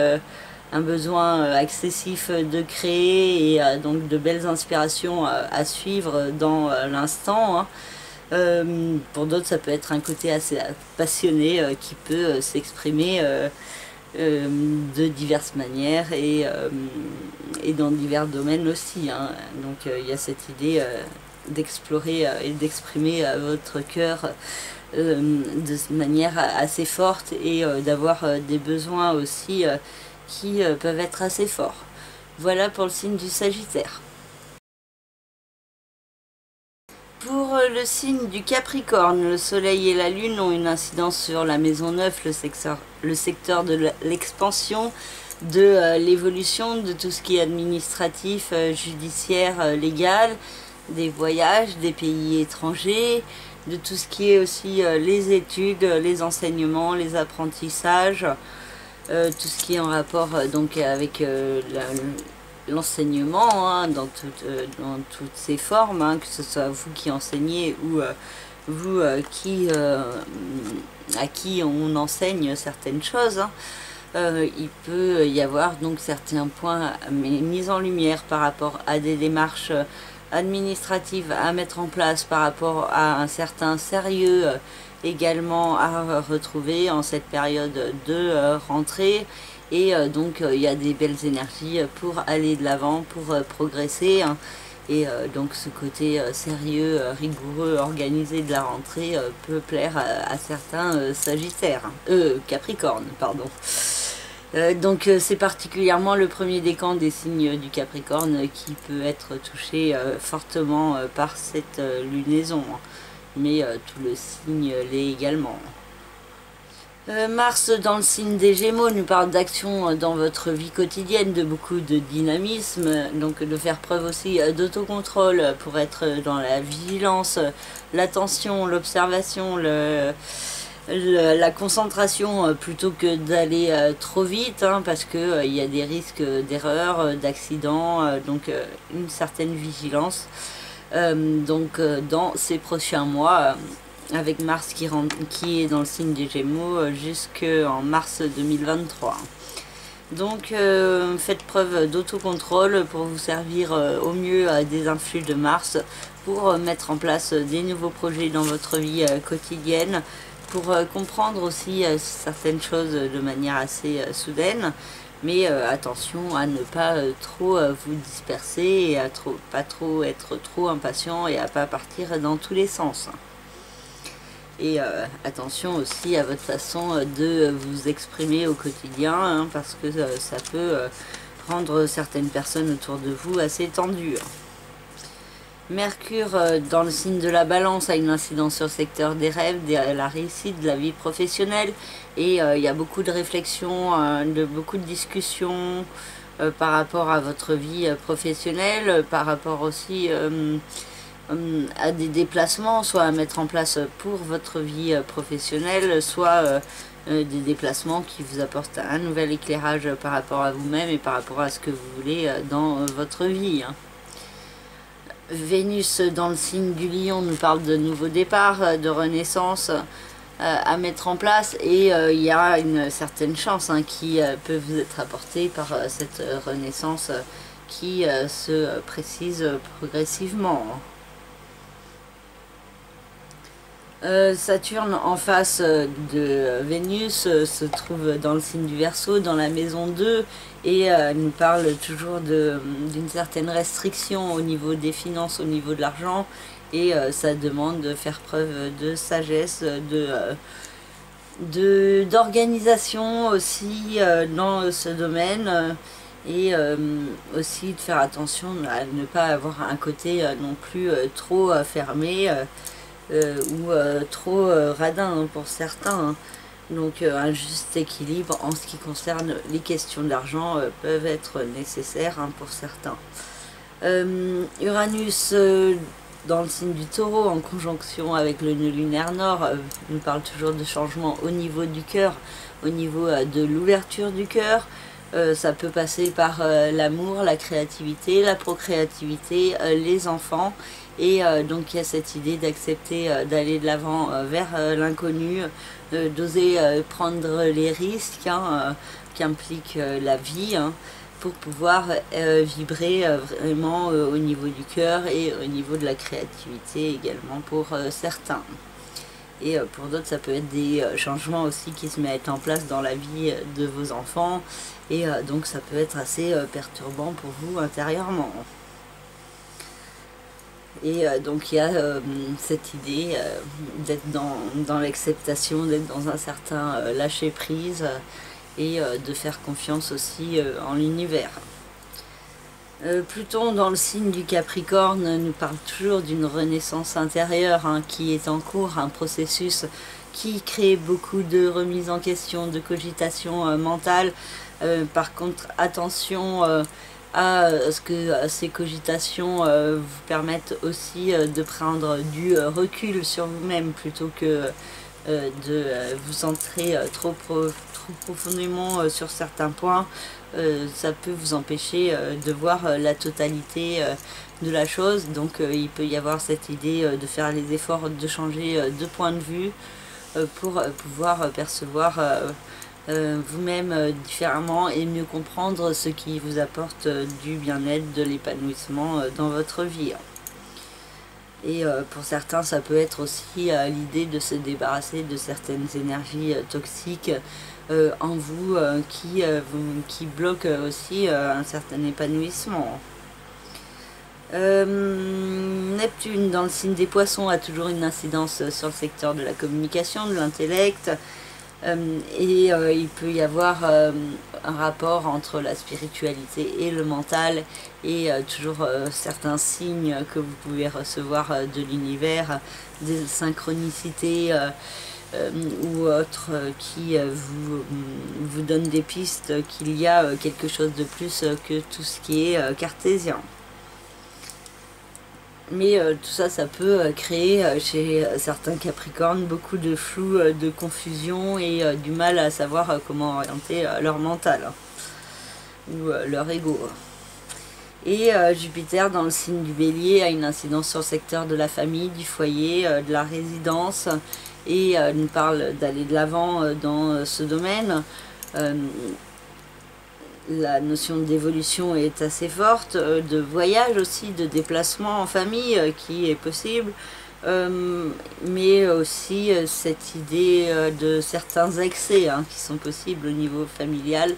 S1: un besoin excessif de créer et donc de belles inspirations à suivre dans l'instant. Hein. Pour d'autres, ça peut être un côté assez passionné qui peut s'exprimer de diverses manières et dans divers domaines aussi. Hein. Donc il y a cette idée d'explorer et d'exprimer votre cœur de manière assez forte et d'avoir des besoins aussi qui peuvent être assez forts. Voilà pour le signe du Sagittaire. Pour le signe du Capricorne, le soleil et la lune ont une incidence sur la maison 9, le secteur de l'expansion, de l'évolution, de tout ce qui est administratif, judiciaire, légal, des voyages, des pays étrangers, de tout ce qui est aussi les études, les enseignements, les apprentissages, tout ce qui est en rapport donc avec l'enseignement hein, dans toutes ses formes, hein, que ce soit vous qui enseignez ou vous à qui on enseigne certaines choses. Hein. Il peut y avoir donc certains points mis en lumière par rapport à des démarches administratives à mettre en place, par rapport à un certain sérieux également à retrouver en cette période de rentrée. Et donc il y a des belles énergies pour aller de l'avant, pour progresser. Hein. Et donc ce côté sérieux, rigoureux, organisé de la rentrée peut plaire à certains Sagittaires, Capricorne, pardon. Donc c'est particulièrement le premier décan des signes du Capricorne qui peut être touché fortement par cette lunaison. Hein. Mais tout le signe l'est également. Mars dans le signe des Gémeaux nous parle d'action dans votre vie quotidienne, de beaucoup de dynamisme, donc de faire preuve aussi d'autocontrôle pour être dans la vigilance, l'attention, l'observation, la concentration plutôt que d'aller trop vite, hein, parce que il y a des risques d'erreurs, d'accidents, donc une certaine vigilance. Donc dans ces prochains mois, avec Mars qui est dans le signe des Gémeaux jusqu'en mars 2023. Donc faites preuve d'autocontrôle pour vous servir au mieux des influx de Mars, pour mettre en place des nouveaux projets dans votre vie quotidienne, pour comprendre aussi certaines choses de manière assez soudaine. Mais attention à ne pas trop vous disperser et à pas trop être trop impatient et à pas partir dans tous les sens. Et attention aussi à votre façon de vous exprimer au quotidien, hein, parce que ça peut rendre certaines personnes autour de vous assez tendues. Mercure dans le signe de la Balance a une incidence sur le secteur des rêves, de la réussite, de la vie professionnelle. Et il y a beaucoup de réflexions, beaucoup de discussions par rapport à votre vie professionnelle, par rapport aussi à des déplacements, soit à mettre en place pour votre vie professionnelle, soit des déplacements qui vous apportent un nouvel éclairage par rapport à vous-même et par rapport à ce que vous voulez dans votre vie. Hein. Vénus dans le signe du Lion nous parle de nouveaux départs, de renaissance à mettre en place, et il y a une certaine chance hein, qui peut vous être apportée par cette renaissance qui se précise progressivement. Saturne en face de Vénus se trouve dans le signe du Verseau, dans la maison 2, et nous parle toujours d'une certaine restriction au niveau des finances, au niveau de l'argent, et ça demande de faire preuve de sagesse, d'organisation aussi dans ce domaine, et aussi de faire attention à ne pas avoir un côté non plus trop fermé, ou trop radin pour certains. Hein. Donc un juste équilibre en ce qui concerne les questions d'argent peuvent être nécessaires hein, pour certains. Uranus dans le signe du Taureau en conjonction avec le nœud lunaire nord nous parle toujours de changement au niveau du cœur, au niveau de l'ouverture du cœur, Ça peut passer par l'amour, la créativité, la procréativité, les enfants. Et donc il y a cette idée d'accepter d'aller de l'avant vers l'inconnu, d'oser prendre les risques qu'implique la vie, hein, pour pouvoir vibrer vraiment au niveau du cœur et au niveau de la créativité également pour certains. Et pour d'autres, ça peut être des changements aussi qui se mettent en place dans la vie de vos enfants. Et donc ça peut être assez perturbant pour vous intérieurement. Et donc il y a cette idée d'être dans l'acceptation, d'être dans un certain lâcher-prise et de faire confiance aussi en l'univers. Pluton dans le signe du Capricorne nous parle toujours d'une renaissance intérieure hein, qui est en cours, un processus qui crée beaucoup de remises en question, de cogitation mentale. Par contre, attention à ce que ces cogitations vous permettent aussi de prendre du recul sur vous-même plutôt que de vous centrer trop profondément sur certains points. Ça peut vous empêcher de voir la totalité de la chose. Donc il peut y avoir cette idée de faire les efforts de changer de point de vue pour pouvoir percevoir vous-même différemment et mieux comprendre ce qui vous apporte du bien-être, de l'épanouissement dans votre vie. Et pour certains, ça peut être aussi l'idée de se débarrasser de certaines énergies toxiques en vous qui bloquent aussi un certain épanouissement. Neptune dans le signe des Poissons a toujours une incidence sur le secteur de la communication, de l'intellect. Et il peut y avoir un rapport entre la spiritualité et le mental et toujours certains signes que vous pouvez recevoir de l'univers, des synchronicités ou autres qui vous donnent des pistes qu'il y a quelque chose de plus que tout ce qui est cartésien. Mais tout ça, ça peut créer chez certains Capricornes beaucoup de flou, de confusion et du mal à savoir comment orienter leur mental hein, ou leur ego. Et Jupiter dans le signe du Bélier a une incidence sur le secteur de la famille, du foyer, de la résidence et nous parle d'aller de l'avant dans ce domaine. La notion d'évolution est assez forte, de voyage aussi, de déplacement en famille qui est possible, mais aussi cette idée de certains excès hein, qui sont possibles au niveau familial.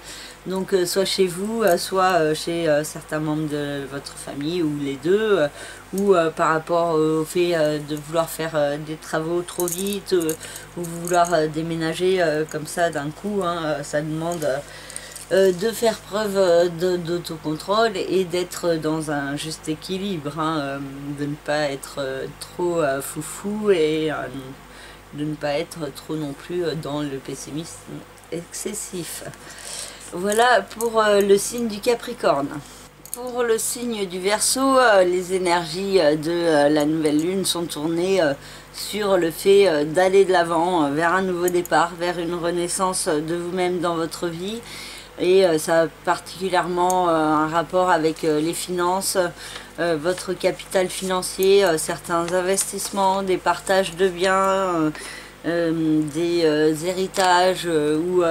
S1: Donc soit chez vous, soit chez certains membres de votre famille, ou les deux, ou par rapport au fait de vouloir faire des travaux trop vite, ou vouloir déménager comme ça d'un coup, hein, ça demande de faire preuve d'autocontrôle et d'être dans un juste équilibre, hein, de ne pas être trop foufou et de ne pas être trop non plus dans le pessimisme excessif. Voilà pour le signe du Capricorne. Pour le signe du Verseau, les énergies de la nouvelle lune sont tournées sur le fait d'aller de l'avant vers un nouveau départ, vers une renaissance de vous-même dans votre vie. Et ça a particulièrement un rapport avec les finances, votre capital financier, certains investissements, des partages de biens, des héritages ou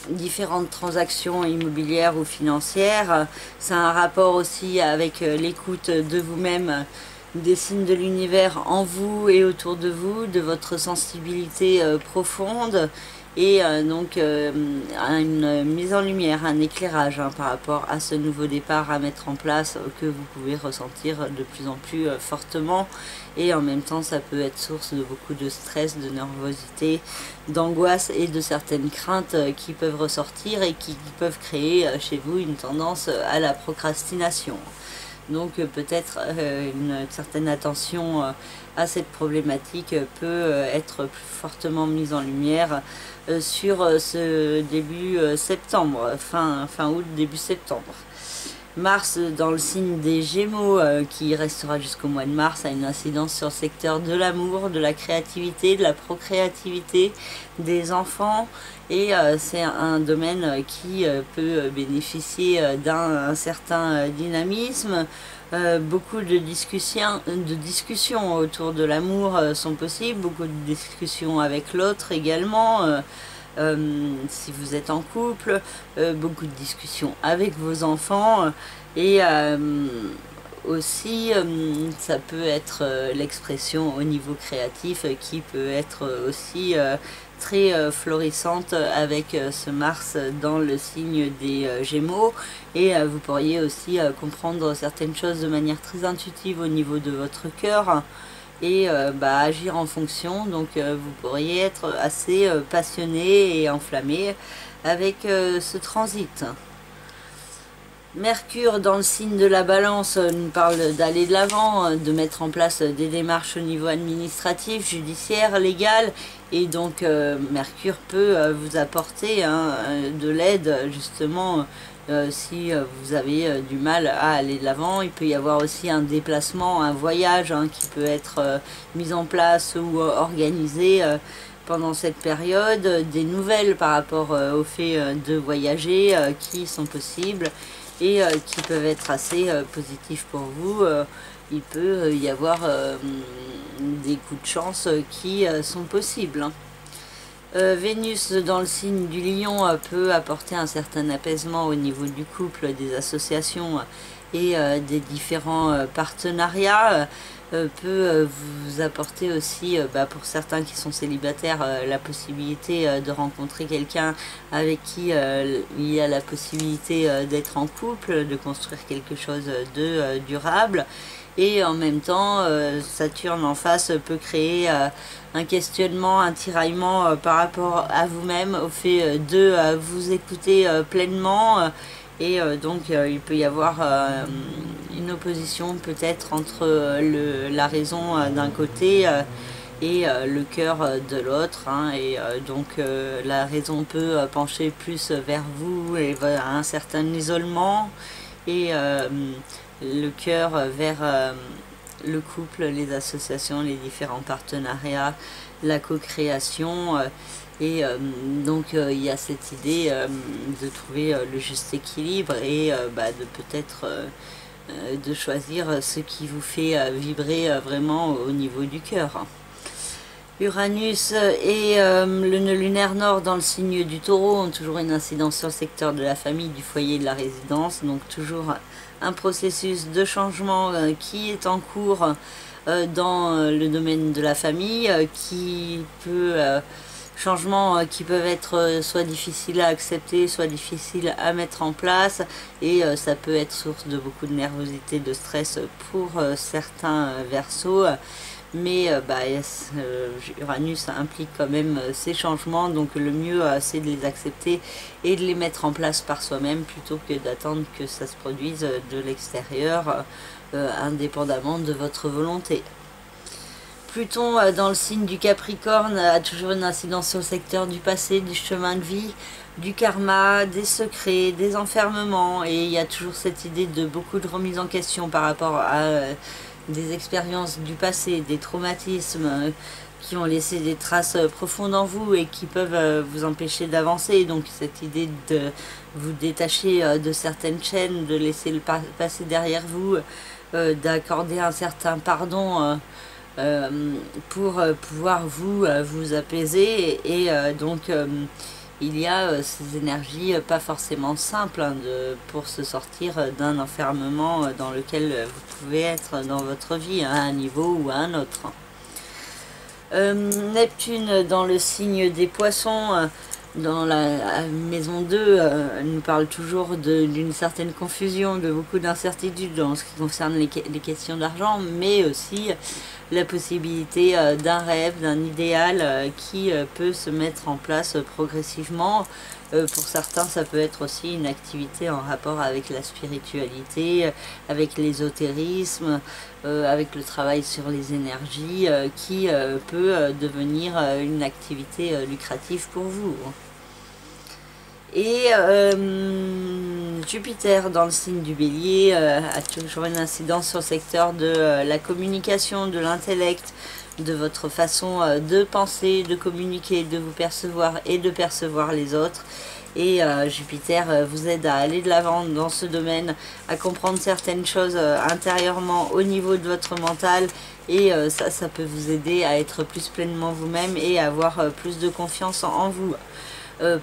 S1: différentes transactions immobilières ou financières. Ça a un rapport aussi avec l'écoute de vous-même, des signes de l'univers en vous et autour de vous, de votre sensibilité profonde. Et donc une mise en lumière, un éclairage hein, par rapport à ce nouveau départ à mettre en place que vous pouvez ressentir de plus en plus fortement. Et en même temps, ça peut être source de beaucoup de stress, de nervosité, d'angoisse et de certaines craintes qui peuvent ressortir et qui peuvent créer chez vous une tendance à la procrastination. Donc peut-être une certaine attention à cette problématique peut être plus fortement mise en lumière sur ce début septembre, fin août, début septembre. Mars dans le signe des Gémeaux qui restera jusqu'au mois de mars a une incidence sur le secteur de l'amour, de la créativité, de la procréativité, des enfants, et c'est un domaine qui peut bénéficier d'un certain dynamisme. Beaucoup de discussions autour de l'amour sont possibles, beaucoup de discussions avec l'autre également. Si vous êtes en couple, beaucoup de discussions avec vos enfants, et aussi ça peut être l'expression au niveau créatif qui peut être aussi très florissante avec ce Mars dans le signe des Gémeaux, et vous pourriez aussi comprendre certaines choses de manière très intuitive au niveau de votre cœur, et agir en fonction. Donc vous pourriez être assez passionné et enflammé avec ce transit. Mercure dans le signe de la Balance nous parle d'aller de l'avant, de mettre en place des démarches au niveau administratif, judiciaire, légal, et donc Mercure peut vous apporter de l'aide justement si vous avez du mal à aller de l'avant. Il peut y avoir aussi un déplacement, un voyage qui peut être mis en place ou organisé pendant cette période, des nouvelles par rapport au fait de voyager qui sont possibles et qui peuvent être assez positifs pour vous. Il peut y avoir des coups de chance qui sont possibles. Vénus dans le signe du Lion peut apporter un certain apaisement au niveau du couple, des associations et des différents partenariats. Peut vous apporter aussi, pour certains qui sont célibataires, la possibilité de rencontrer quelqu'un avec qui il y a la possibilité d'être en couple, de construire quelque chose de durable. Et en même temps, Saturne en face peut créer un questionnement, un tiraillement par rapport à vous-même, au fait de vous écouter pleinement. Et donc il peut y avoir une opposition peut-être entre la raison d'un côté et le cœur de l'autre, et donc la raison peut pencher plus vers vous et vers un certain isolement, et le cœur vers le couple, les associations, les différents partenariats, la co-création. Et donc il y a cette idée de trouver le juste équilibre et de peut-être de choisir ce qui vous fait vibrer vraiment au niveau du cœur. Uranus et le nœud lunaire nord dans le signe du Taureau ont toujours une incidence sur le secteur de la famille, du foyer, de la résidence. Donc toujours un processus de changement qui est en cours dans le domaine de la famille, qui peut... changements qui peuvent être soit difficiles à accepter, soit difficiles à mettre en place, et ça peut être source de beaucoup de nervosité, de stress pour certains Verseaux. Mais Uranus implique quand même ces changements, donc le mieux c'est de les accepter et de les mettre en place par soi-même plutôt que d'attendre que ça se produise de l'extérieur, indépendamment de votre volonté. Pluton dans le signe du Capricorne a toujours une incidence sur le secteur du passé, du chemin de vie, du karma, des secrets, des enfermements, et il y a toujours cette idée de beaucoup de remise en question par rapport à des expériences du passé, des traumatismes qui ont laissé des traces profondes en vous et qui peuvent vous empêcher d'avancer. Donc cette idée de vous détacher de certaines chaînes, de laisser le passé derrière vous, d'accorder un certain pardon pour pouvoir vous apaiser, et donc il y a ces énergies pas forcément simples pour se sortir d'un enfermement dans lequel vous pouvez être dans votre vie à un niveau ou à un autre. Neptune dans le signe des Poissons, dans la maison 2, elle nous parle toujours d'une certaine confusion, de beaucoup d'incertitudes dans ce qui concerne les questions d'argent, mais aussi la possibilité d'un rêve, d'un idéal qui peut se mettre en place progressivement. Pour certains, ça peut être aussi une activité en rapport avec la spiritualité, avec l'ésotérisme, avec le travail sur les énergies, qui peut devenir une activité lucrative pour vous. Et Jupiter dans le signe du Bélier a toujours une incidence sur le secteur de la communication, de l'intellect, de votre façon de penser, de communiquer, de vous percevoir et de percevoir les autres. Et Jupiter vous aide à aller de l'avant dans ce domaine, à comprendre certaines choses intérieurement au niveau de votre mental. Et ça peut vous aider à être plus pleinement vous-même et à avoir plus de confiance en vous.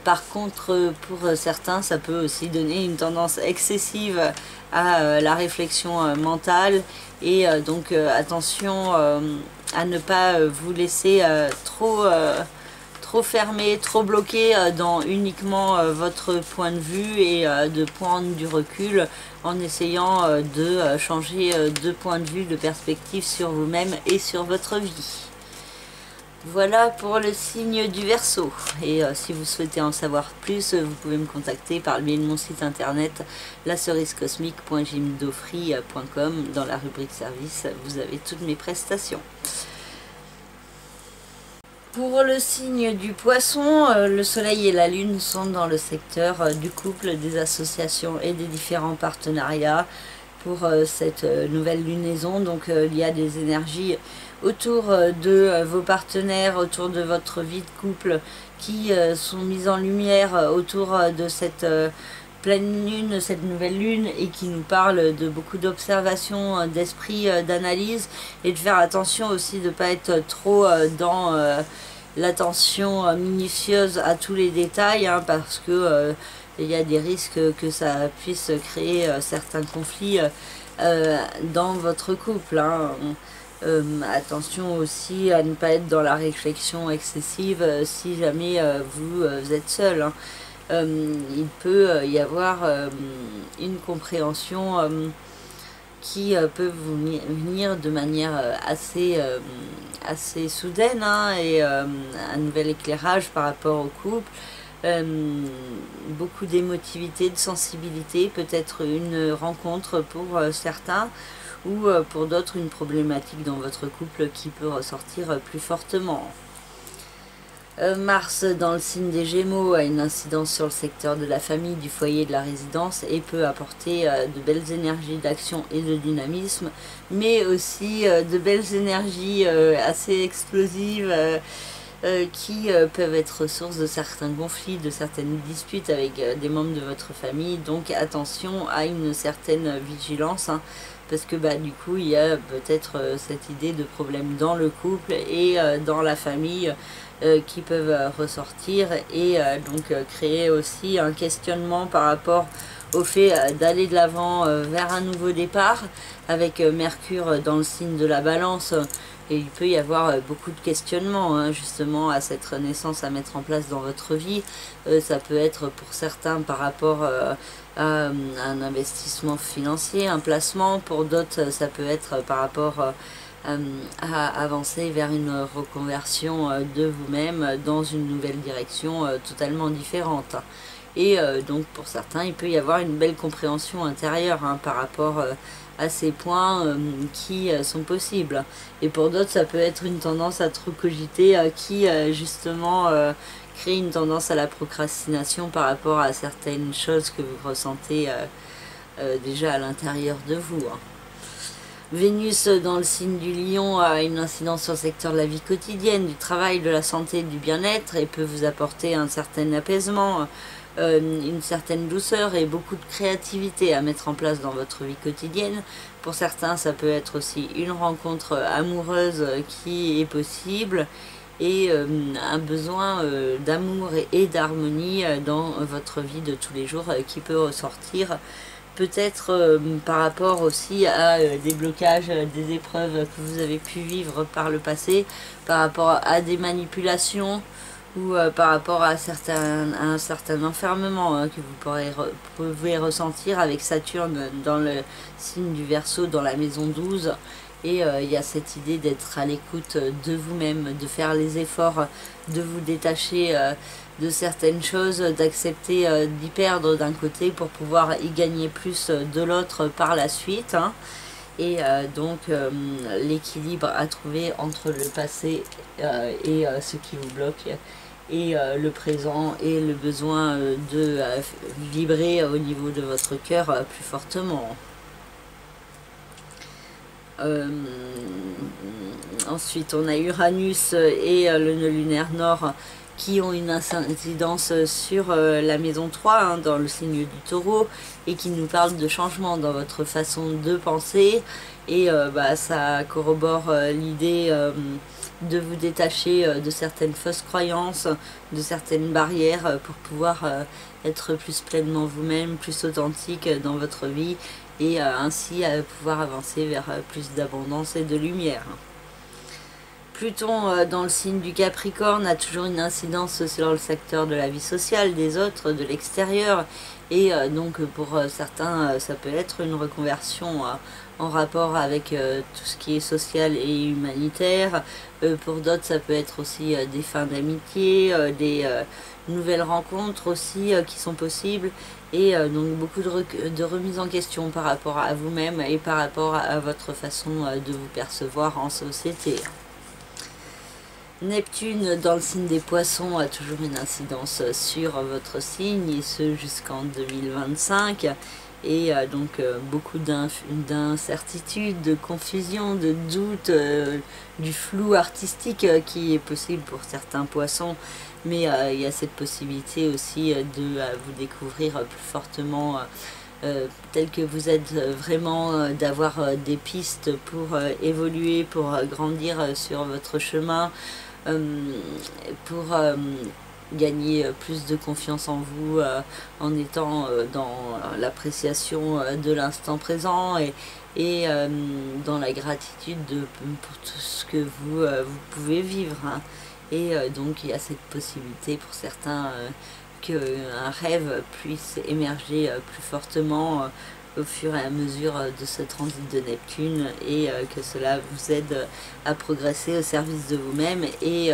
S1: Par contre, pour certains, ça peut aussi donner une tendance excessive à la réflexion mentale. Et donc attention à ne pas vous laisser trop fermé, trop bloqué dans uniquement votre point de vue et de prendre du recul en essayant de changer de point de vue, de perspective sur vous-même et sur votre vie. Voilà pour le signe du Verseau. Et si vous souhaitez en savoir plus, vous pouvez me contacter par le biais de mon site internet lacerisecosmique.jimdofree.com. Dans la rubrique service, vous avez toutes mes prestations. Pour le signe du Poisson, le Soleil et la Lune sont dans le secteur du couple, des associations et des différents partenariats pour cette nouvelle lunaison. Donc il y a des énergies autour de vos partenaires, autour de votre vie de couple qui sont mises en lumière autour de cette pleine lune, cette nouvelle lune, et qui nous parle de beaucoup d'observations, d'esprit, d'analyse, et de faire attention aussi de ne pas être trop dans l'attention minutieuse à tous les détails, hein, parce que il y a des risques que ça puisse créer certains conflits dans votre couple, hein. Attention aussi à ne pas être dans la réflexion excessive si jamais vous êtes seul, hein. Il peut y avoir une compréhension qui peut vous venir de manière assez soudaine, hein, et un nouvel éclairage par rapport au couple. Beaucoup d'émotivité, de sensibilité, peut-être une rencontre pour certains, ou pour d'autres une problématique dans votre couple qui peut ressortir plus fortement. Mars dans le signe des Gémeaux a une incidence sur le secteur de la famille, du foyer, de la résidence, et peut apporter de belles énergies d'action et de dynamisme, mais aussi de belles énergies assez explosives qui peuvent être source de certains conflits, de certaines disputes avec des membres de votre famille. Donc attention à une certaine vigilance, hein, parce que du coup il y a peut-être cette idée de problème dans le couple et dans la famille qui peuvent ressortir, et donc créer aussi un questionnement par rapport au fait d'aller de l'avant vers un nouveau départ, avec Mercure dans le signe de la Balance. Et il peut y avoir beaucoup de questionnements, hein, justement à cette renaissance à mettre en place dans votre vie. Ça peut être pour certains par rapport à un investissement financier, un placement. Pour d'autres, ça peut être par rapport à avancer vers une reconversion de vous-même dans une nouvelle direction totalement différente. Et donc pour certains, il peut y avoir une belle compréhension intérieure, hein, par rapport à ces points qui sont possibles. Et pour d'autres, ça peut être une tendance à trop cogiter qui justement crée une tendance à la procrastination par rapport à certaines choses que vous ressentez déjà à l'intérieur de vous, hein. Vénus dans le signe du Lion a une incidence sur le secteur de la vie quotidienne, du travail, de la santé, du bien-être, et peut vous apporter un certain apaisement, une certaine douceur et beaucoup de créativité à mettre en place dans votre vie quotidienne. Pour certains, ça peut être aussi une rencontre amoureuse qui est possible, et un besoin d'amour et d'harmonie dans votre vie de tous les jours qui peut ressortir. Peut-être par rapport aussi à des blocages, des épreuves que vous avez pu vivre par le passé, par rapport à des manipulations, ou par rapport à un certain enfermement que vous pouvez ressentir avec Saturne dans le signe du Verseau, dans la maison 12. Et il y a cette idée d'être à l'écoute de vous-même, de faire les efforts, de vous détacher de certaines choses, d'accepter d'y perdre d'un côté pour pouvoir y gagner plus de l'autre par la suite, hein. Et donc l'équilibre à trouver entre le passé et ce qui vous bloque et le présent et le besoin de vibrer au niveau de votre cœur plus fortement. Ensuite, on a Uranus et le nœud lunaire nord qui ont une incidence sur la maison 3, hein, dans le signe du taureau, et qui nous parlent de changement dans votre façon de penser. Et ça corrobore l'idée de vous détacher de certaines fausses croyances, de certaines barrières pour pouvoir être plus pleinement vous-même, plus authentique dans votre vie et ainsi pouvoir avancer vers plus d'abondance et de lumière. Pluton dans le signe du Capricorne a toujours une incidence sur le secteur de la vie sociale, des autres, de l'extérieur. Et donc pour certains, ça peut être une reconversion en rapport avec tout ce qui est social et humanitaire. Pour d'autres, ça peut être aussi des fins d'amitié, des nouvelles rencontres aussi qui sont possibles. Et donc beaucoup de remise en question par rapport à vous-même et par rapport à votre façon de vous percevoir en société. Neptune dans le signe des poissons a toujours une incidence sur votre signe, et ce jusqu'en 2025. Et donc beaucoup d'incertitudes, de confusion, de doutes, du flou artistique qui est possible pour certains poissons. Mais il y a cette possibilité aussi de vous découvrir plus fortement tel que vous êtes vraiment, d'avoir des pistes pour évoluer, pour grandir sur votre chemin, pour gagner plus de confiance en vous en étant dans l'appréciation de l'instant présent et dans la gratitude pour tout ce que vous pouvez vivre, hein. Et donc il y a cette possibilité pour certains qu'un rêve puisse émerger plus fortement au fur et à mesure de ce transit de Neptune, et que cela vous aide à progresser au service de vous-même. Et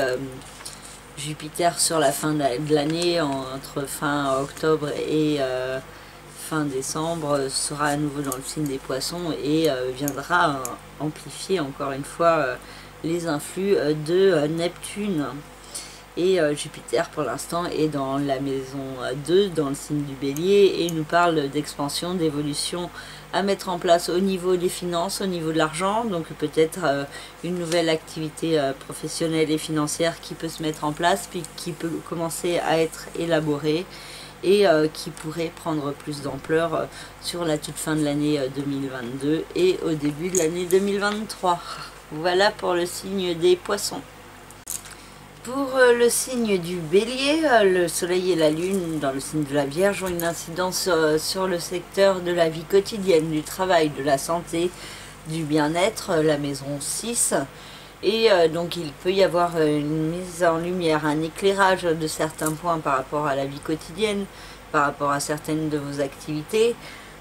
S1: Jupiter sur la fin de l'année, entre fin octobre et fin décembre, sera à nouveau dans le signe des poissons et viendra amplifier encore une fois les influx de Neptune. Et Jupiter pour l'instant est dans la maison 2, dans le signe du Bélier, et il nous parle d'expansion, d'évolution à mettre en place au niveau des finances, au niveau de l'argent. Donc peut-être une nouvelle activité professionnelle et financière qui peut se mettre en place, puis qui peut commencer à être élaborée et qui pourrait prendre plus d'ampleur sur la toute fin de l'année 2022 et au début de l'année 2023. Voilà pour le signe des poissons. Pour le signe du Bélier, le soleil et la lune dans le signe de la Vierge ont une incidence sur le secteur de la vie quotidienne, du travail, de la santé, du bien-être, la maison 6. Et donc il peut y avoir une mise en lumière, un éclairage de certains points par rapport à la vie quotidienne, par rapport à certaines de vos activités.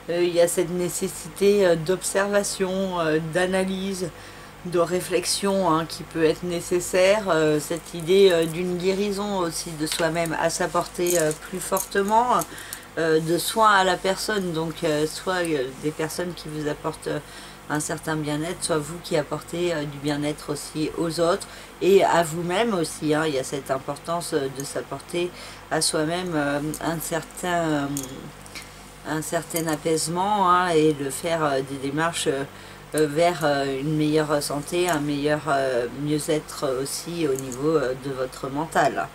S1: Il y a cette nécessité d'observation, d'analyse, de réflexion, hein, qui peut être nécessaire, cette idée d'une guérison aussi de soi-même à s'apporter plus fortement, de soins à la personne, donc soit des personnes qui vous apportent un certain bien-être, soit vous qui apportez du bien-être aussi aux autres et à vous-même aussi, hein. Il y a cette importance de s'apporter à soi-même un certain apaisement, hein, et de faire des démarches vers une meilleure santé, un meilleur mieux-être aussi au niveau de votre mental.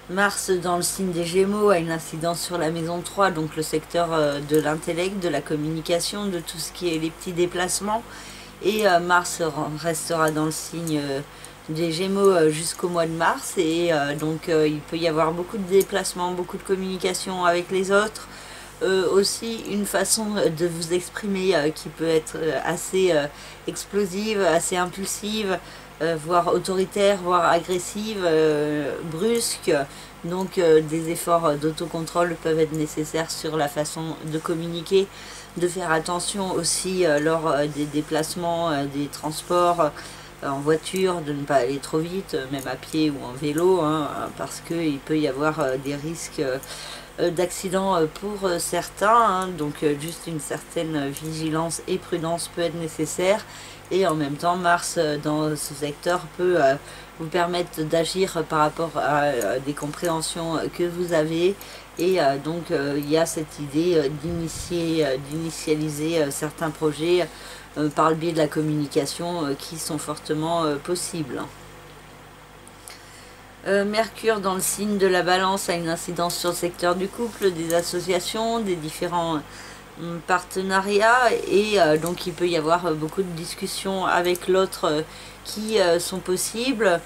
S1: Mars dans le signe des Gémeaux a une incidence sur la maison 3, donc le secteur de l'intellect, de la communication, de tout ce qui est les petits déplacements. Et Mars restera dans le signe des Gémeaux jusqu'au mois de mars, et donc il peut y avoir beaucoup de déplacements, beaucoup de communication avec les autres. Aussi une façon de vous exprimer qui peut être assez explosive, assez impulsive, voire autoritaire, voire agressive, brusque. Donc des efforts d'autocontrôle peuvent être nécessaires sur la façon de communiquer, de faire attention aussi lors des déplacements, des transports en voiture, de ne pas aller trop vite, même à pied ou en vélo, hein, parce qu'il peut y avoir des risques d'accident pour certains, hein. Donc juste une certaine vigilance et prudence peut être nécessaire. Et en même temps, Mars dans ce secteur peut vous permettent d'agir par rapport à des compréhensions que vous avez. Et donc il y a cette idée d'initialiser certains projets par le biais de la communication qui sont fortement possibles. Mercure dans le signe de la Balance a une incidence sur le secteur du couple, des associations, des différents partenariats, et donc il peut y avoir beaucoup de discussions avec l'autre qui sont possibles,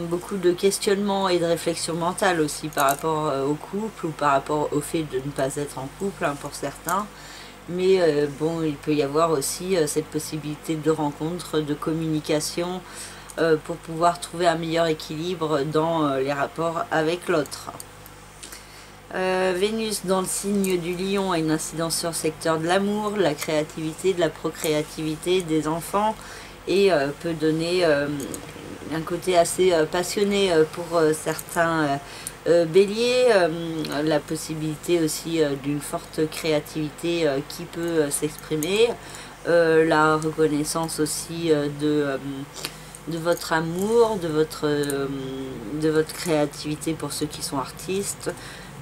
S1: beaucoup de questionnements et de réflexions mentales aussi par rapport au couple ou par rapport au fait de ne pas être en couple pour certains. Mais bon, il peut y avoir aussi cette possibilité de rencontre, de communication, pour pouvoir trouver un meilleur équilibre dans les rapports avec l'autre. Vénus dans le signe du Lion a une incidence sur le secteur de l'amour, de la créativité, de la procréativité des enfants, et peut donner un côté assez passionné pour certains béliers, la possibilité aussi d'une forte créativité qui peut s'exprimer, la reconnaissance aussi de votre amour, de votre créativité pour ceux qui sont artistes,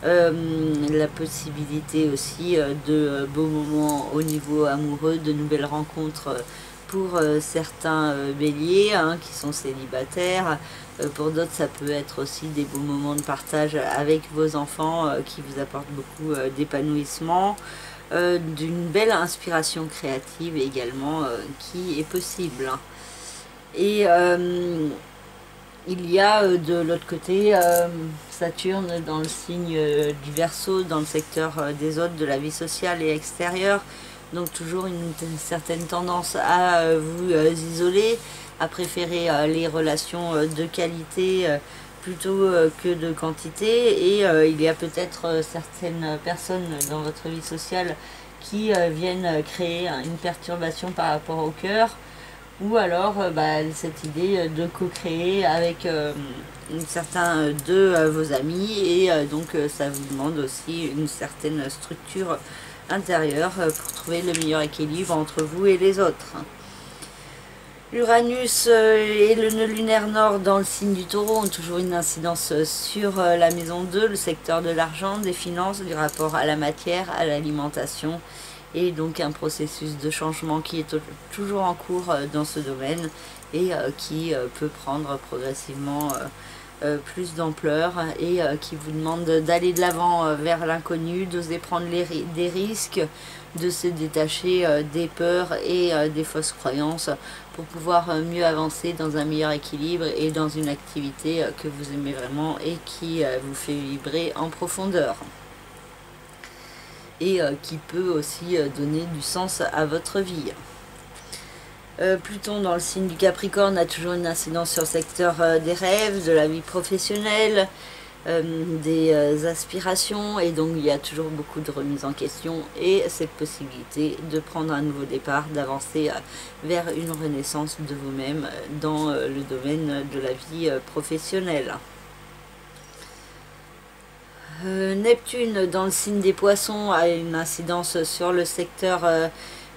S1: la possibilité aussi de beaux moments au niveau amoureux, de nouvelles rencontres pour certains béliers qui sont célibataires. Pour d'autres, ça peut être aussi des beaux moments de partage avec vos enfants qui vous apportent beaucoup d'épanouissement, d'une belle inspiration créative également qui est possible. Et il y a de l'autre côté Saturne dans le signe du Verseau, dans le secteur des autres, de la vie sociale et extérieure. Donc toujours une certaine tendance à vous isoler, à préférer les relations de qualité plutôt que de quantité. Et il y a peut-être certaines personnes dans votre vie sociale qui viennent créer une perturbation par rapport au cœur. Ou alors cette idée de co-créer avec certains de vos amis, et donc ça vous demande aussi une certaine structure intérieure pour trouver le meilleur équilibre entre vous et les autres. Uranus et le nœud lunaire nord dans le signe du Taureau ont toujours une incidence sur la maison 2, le secteur de l'argent, des finances, du rapport à la matière, à l'alimentation, et donc un processus de changement qui est toujours en cours dans ce domaine et qui peut prendre progressivement plus d'ampleur, et qui vous demande d'aller de l'avant vers l'inconnu, d'oser prendre des risques, de se détacher des peurs et des fausses croyances pour pouvoir mieux avancer dans un meilleur équilibre et dans une activité que vous aimez vraiment et qui vous fait vibrer en profondeur. Et qui peut aussi donner du sens à votre vie. Pluton dans le signe du Capricorne a toujours une incidence sur le secteur des rêves, de la vie professionnelle, des aspirations, et donc il y a toujours beaucoup de remises en question et cette possibilité de prendre un nouveau départ, d'avancer vers une renaissance de vous-même dans le domaine de la vie professionnelle. Neptune dans le signe des Poissons a une incidence sur le secteur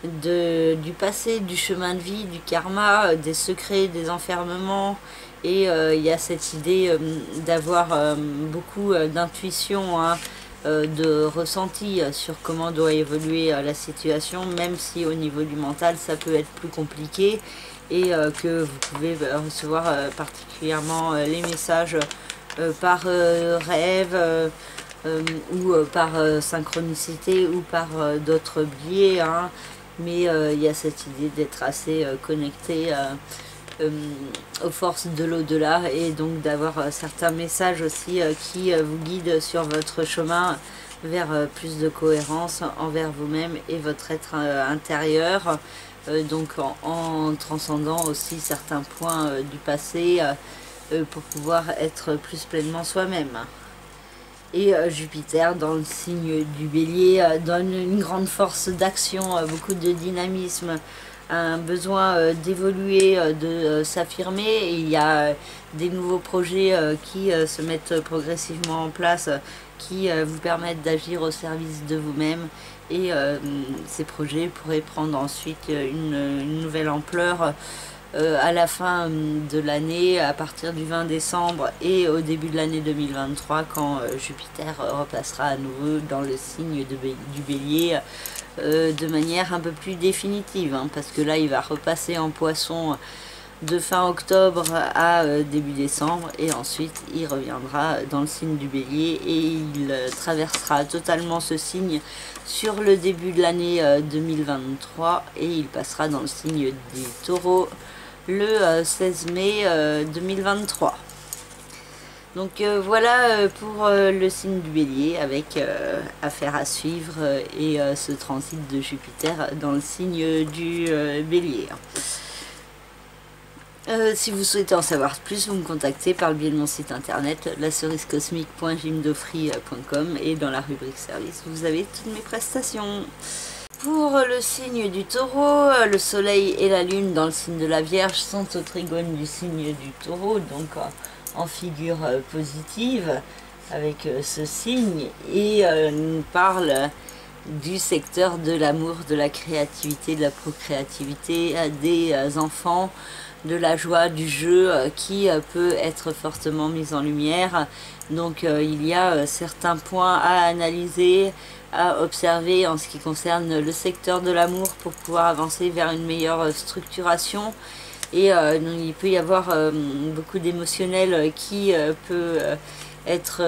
S1: du passé, du chemin de vie, du karma, des secrets, des enfermements, et il y a cette idée d'avoir beaucoup d'intuition, de ressenti sur comment doit évoluer la situation, même si au niveau du mental ça peut être plus compliqué, et que vous pouvez recevoir particulièrement les messages par rêve, ou par synchronicité, ou par d'autres biais, mais il y a cette idée d'être assez connecté aux forces de l'au-delà, et donc d'avoir certains messages aussi qui vous guident sur votre chemin vers plus de cohérence envers vous-même et votre être intérieur, donc en transcendant aussi certains points du passé pour pouvoir être plus pleinement soi-même. Et Jupiter dans le signe du Bélier donne une grande force d'action, beaucoup de dynamisme, un besoin d'évoluer, de s'affirmer, et il y a des nouveaux projets qui se mettent progressivement en place, qui vous permettent d'agir au service de vous-même, et ces projets pourraient prendre ensuite une nouvelle ampleur à la fin de l'année, à partir du 20 décembre et au début de l'année 2023, quand Jupiter repassera à nouveau dans le signe du Bélier de manière un peu plus définitive, hein, parce que là il va repasser en Poisson de fin octobre à début décembre, et ensuite il reviendra dans le signe du Bélier et il traversera totalement ce signe sur le début de l'année 2023, et il passera dans le signe du Taureau le 16 mai 2023. Donc voilà pour le signe du Bélier, avec affaire à suivre et ce transit de Jupiter dans le signe du Bélier. Si vous souhaitez en savoir plus, vous me contactez par le biais de mon site internet lacerisecosmique.jimdofree.com, et dans la rubrique service vous avez toutes mes prestations. Pour le signe du Taureau, le soleil et la lune dans le signe de la Vierge sont au trigone du signe du Taureau, donc en figure positive avec ce signe, et nous parle du secteur de l'amour, de la créativité, de la procréativité, des enfants, de la joie du jeu qui peut être fortement mise en lumière. Donc il y a certains points à analyser, à observer en ce qui concerne le secteur de l'amour pour pouvoir avancer vers une meilleure structuration. Et il peut y avoir beaucoup d'émotionnel qui peut être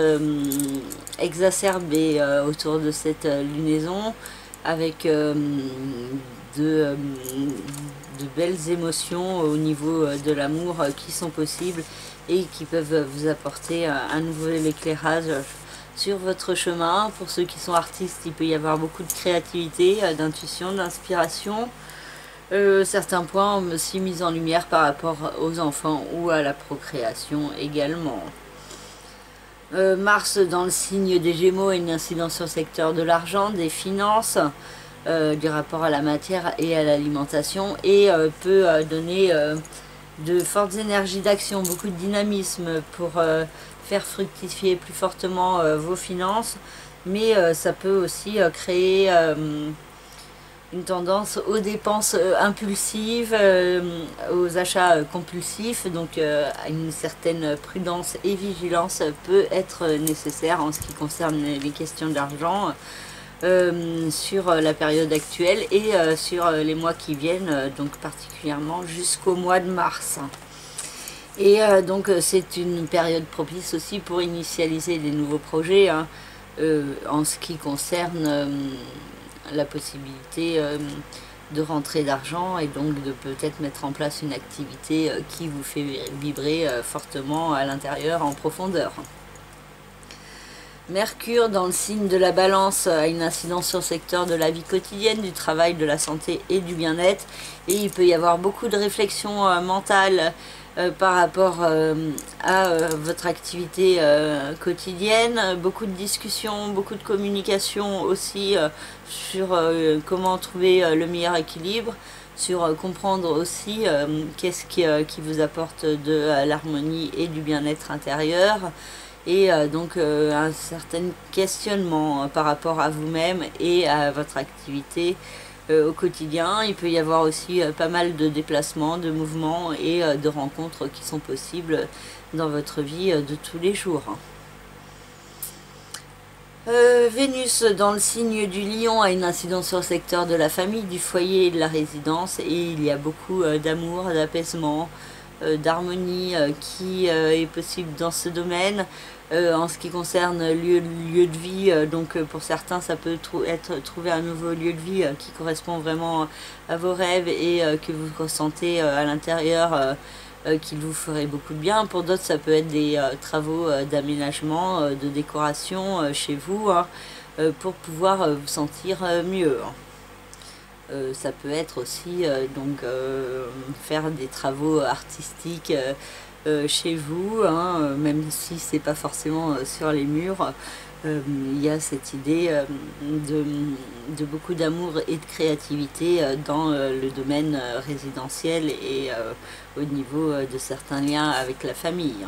S1: exacerbé autour de cette lunaison, avec de belles émotions au niveau de l'amour qui sont possibles et qui peuvent vous apporter un nouvel éclairage sur votre chemin. Pour ceux qui sont artistes, il peut y avoir beaucoup de créativité, d'intuition, d'inspiration. Certains points aussi mis en lumière par rapport aux enfants ou à la procréation également. Mars dans le signe des Gémeaux a une incidence sur le secteur de l'argent, des finances, du rapport à la matière et à l'alimentation, et peut donner de fortes énergies d'action, beaucoup de dynamisme pour faire fructifier plus fortement vos finances, mais ça peut aussi créer une tendance aux dépenses impulsives, aux achats compulsifs. Donc une certaine prudence et vigilance peut être nécessaire en ce qui concerne les questions d'argent sur la période actuelle et sur les mois qui viennent, donc particulièrement jusqu'au mois de mars. Et donc c'est une période propice aussi pour initialiser des nouveaux projets, hein, en ce qui concerne la possibilité de rentrée d'argent, et donc de peut-être mettre en place une activité qui vous fait vibrer fortement à l'intérieur, en profondeur. Mercure dans le signe de la Balance a une incidence sur le secteur de la vie quotidienne, du travail, de la santé et du bien-être, et il peut y avoir beaucoup de réflexions mentales par rapport à votre activité quotidienne, beaucoup de discussions, beaucoup de communication aussi sur comment trouver le meilleur équilibre, sur comprendre aussi qu'est-ce qui vous apporte de l'harmonie et du bien-être intérieur, et donc un certain questionnement par rapport à vous-même et à votre activité au quotidien. Il peut y avoir aussi pas mal de déplacements, de mouvements et de rencontres qui sont possibles dans votre vie de tous les jours. Vénus dans le signe du Lion a une incidence sur le secteur de la famille, du foyer et de la résidence, et il y a beaucoup d'amour, d'apaisement, d'harmonie qui est possible dans ce domaine. En ce qui concerne lieu de vie, donc pour certains ça peut être trouver un nouveau lieu de vie qui correspond vraiment à vos rêves et que vous ressentez à l'intérieur, qu'il vous ferait beaucoup de bien. Pour d'autres ça peut être des travaux d'aménagement, de décoration chez vous, hein, pour pouvoir vous sentir mieux. Ça peut être aussi faire des travaux artistiques chez vous, hein, même si c'est pas forcément sur les murs. Il y a cette idée de beaucoup d'amour et de créativité dans le domaine résidentiel et au niveau de certains liens avec la famille.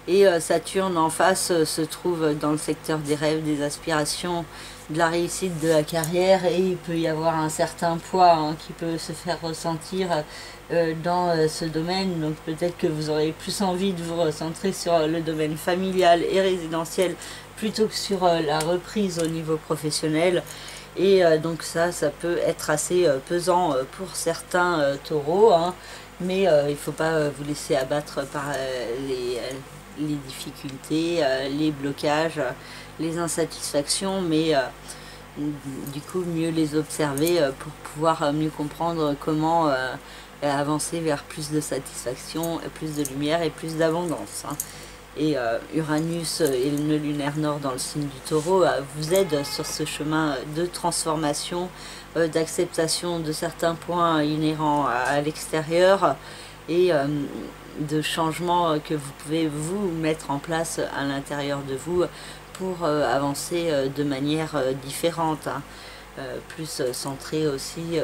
S1: Et Saturne en face se trouve dans le secteur des rêves, des aspirations, de la réussite de la carrière, et il peut y avoir un certain poids qui peut se faire ressentir dans ce domaine. Donc peut-être que vous aurez plus envie de vous recentrer sur le domaine familial et résidentiel plutôt que sur la reprise au niveau professionnel. Et donc ça peut être assez pesant pour certains taureaux, mais il ne faut pas vous laisser abattre par les difficultés, les blocages, les insatisfactions, mais du coup mieux les observer pour pouvoir mieux comprendre comment avancer vers plus de satisfaction, plus de lumière et plus d'abondance. Et Uranus et le nœud lunaire nord dans le signe du taureau vous aident sur ce chemin de transformation, d'acceptation de certains points inhérents à l'extérieur et de changements que vous pouvez vous mettre en place à l'intérieur de vous pour avancer de manière différente, plus centrée aussi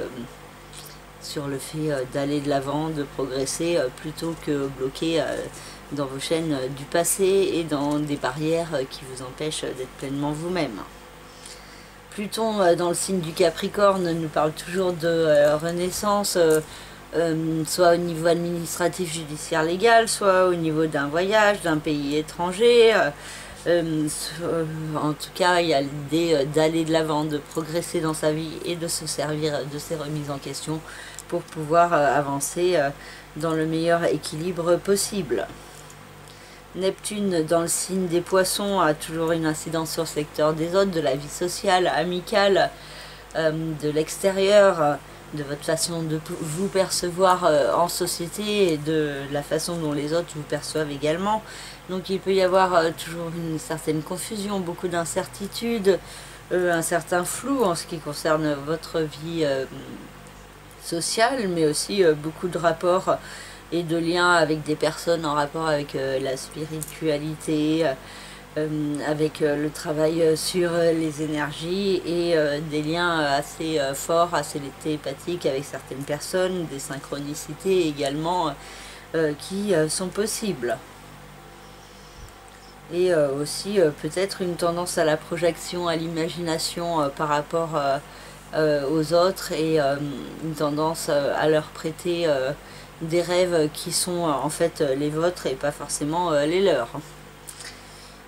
S1: sur le fait d'aller de l'avant, de progresser, plutôt que bloqué dans vos chaînes du passé et dans des barrières qui vous empêchent d'être pleinement vous-même. Pluton dans le signe du Capricorne nous parle toujours de renaissance, soit au niveau administratif, judiciaire, légal, soit au niveau d'un voyage, d'un pays étranger. En tout cas, il y a l'idée d'aller de l'avant, de progresser dans sa vie et de se servir de ces remises en question pour pouvoir avancer dans le meilleur équilibre possible. Neptune dans le signe des Poissons a toujours une incidence sur le secteur des autres, de la vie sociale, amicale, de l'extérieur, de votre façon de vous percevoir en société et de la façon dont les autres vous perçoivent également. Donc il peut y avoir toujours une certaine confusion, beaucoup d'incertitudes, un certain flou en ce qui concerne votre vie sociale, mais aussi beaucoup de rapports et de liens avec des personnes en rapport avec la spiritualité, avec le travail sur les énergies et des liens assez forts, assez télépathiques avec certaines personnes, des synchronicités également qui sont possibles. Et aussi peut-être une tendance à la projection, à l'imagination par rapport aux autres, et une tendance à leur prêter des rêves qui sont en fait les vôtres et pas forcément les leurs.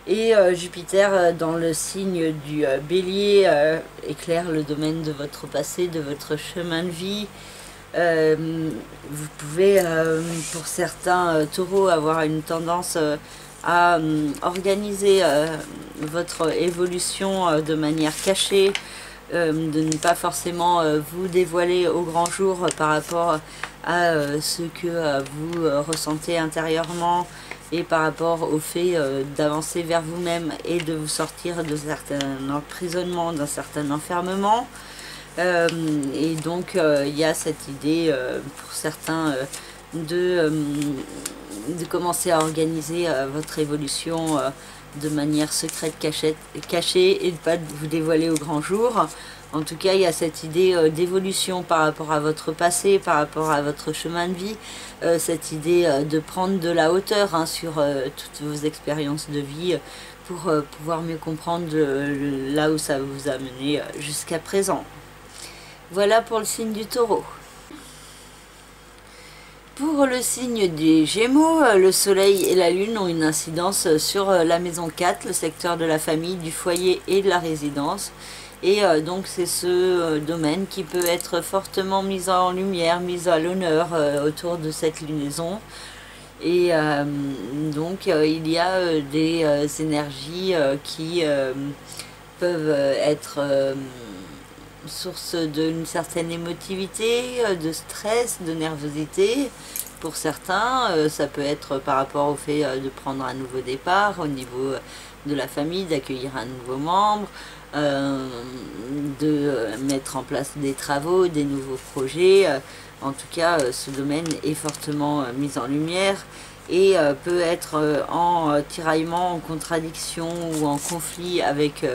S1: Et Jupiter dans le signe du Bélier éclaire le domaine de votre passé, de votre chemin de vie. Vous pouvez pour certains taureaux avoir une tendance à organiser votre évolution de manière cachée, de ne pas forcément vous dévoiler au grand jour par rapport à ce que vous ressentez intérieurement, et par rapport au fait d'avancer vers vous-même et de vous sortir de certains emprisonnements, d'un certain enfermement. Et donc il y a cette idée pour certains de commencer à organiser votre évolution de manière secrète, cachée, et de ne pas vous dévoiler au grand jour. En tout cas, il y a cette idée d'évolution par rapport à votre passé, par rapport à votre chemin de vie, cette idée de prendre de la hauteur sur toutes vos expériences de vie pour pouvoir mieux comprendre là où ça vous a mené jusqu'à présent. Voilà pour le signe du Taureau. Pour le signe des Gémeaux, le Soleil et la Lune ont une incidence sur la maison 4, le secteur de la famille, du foyer et de la résidence. Et donc c'est ce domaine qui peut être fortement mis en lumière, mis à l'honneur autour de cette lunaison. Et donc il y a des énergies qui peuvent être source d'une certaine émotivité, de stress, de nervosité. Pour certains, ça peut être par rapport au fait de prendre un nouveau départ au niveau de la famille, d'accueillir un nouveau membre, de mettre en place des travaux, des nouveaux projets. En tout cas, ce domaine est fortement mis en lumière et peut être en tiraillement, en contradiction ou en conflit avec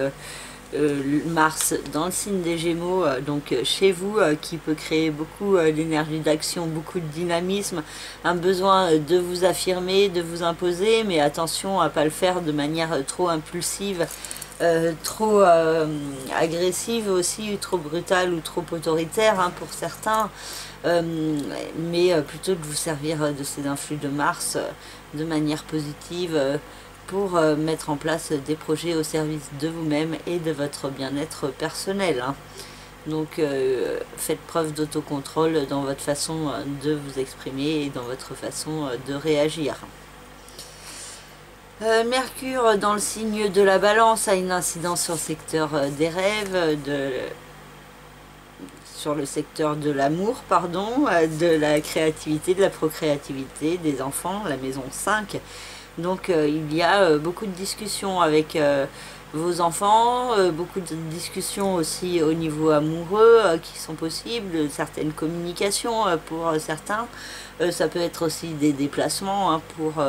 S1: Mars dans le signe des Gémeaux, donc chez vous, qui peut créer beaucoup d'énergie d'action, beaucoup de dynamisme, un besoin de vous affirmer, de vous imposer, mais attention à ne pas le faire de manière trop impulsive, trop agressive aussi, trop brutale ou trop autoritaire hein, pour certains, mais plutôt de vous servir de ces influx de Mars de manière positive pour mettre en place des projets au service de vous-même et de votre bien-être personnel. Hein. Donc faites preuve d'autocontrôle dans votre façon de vous exprimer et dans votre façon de réagir. Mercure dans le signe de la Balance a une incidence sur le secteur des rêves, sur le secteur de l'amour, pardon, de la créativité, de la procréativité, des enfants, la maison 5. Donc il y a beaucoup de discussions avec vos enfants, beaucoup de discussions aussi au niveau amoureux qui sont possibles, certaines communications pour certains. Ça peut être aussi des déplacements hein, pour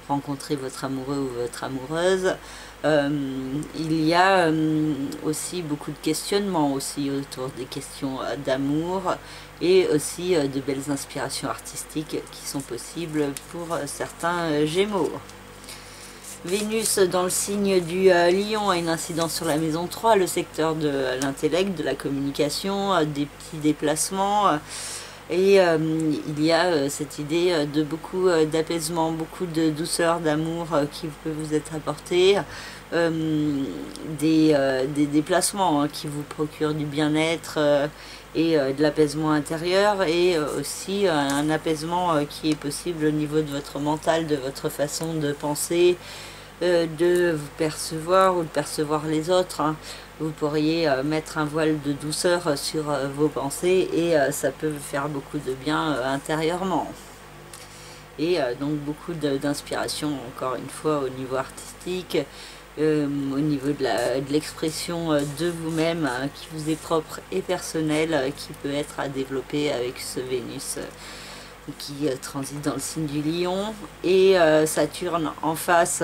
S1: rencontrer votre amoureux ou votre amoureuse. Il y a aussi beaucoup de questionnements aussi autour des questions d'amour et aussi de belles inspirations artistiques qui sont possibles pour certains Gémeaux. Vénus dans le signe du Lion a une incidence sur la maison 3, le secteur de l'intellect, de la communication, des petits déplacements. Et il y a cette idée de beaucoup d'apaisement, beaucoup de douceur, d'amour qui peut vous être apporté, des déplacements hein, qui vous procurent du bien-être et de l'apaisement intérieur, et aussi un apaisement qui est possible au niveau de votre mental, de votre façon de penser, de vous percevoir ou de percevoir les autres. Hein. Vous pourriez mettre un voile de douceur sur vos pensées et ça peut vous faire beaucoup de bien intérieurement. Et donc beaucoup d'inspiration, encore une fois, au niveau artistique, au niveau de l'expression de vous-même, hein, qui vous est propre et personnelle, qui peut être à développer avec ce Vénus qui transite dans le signe du Lion. Et Saturne en face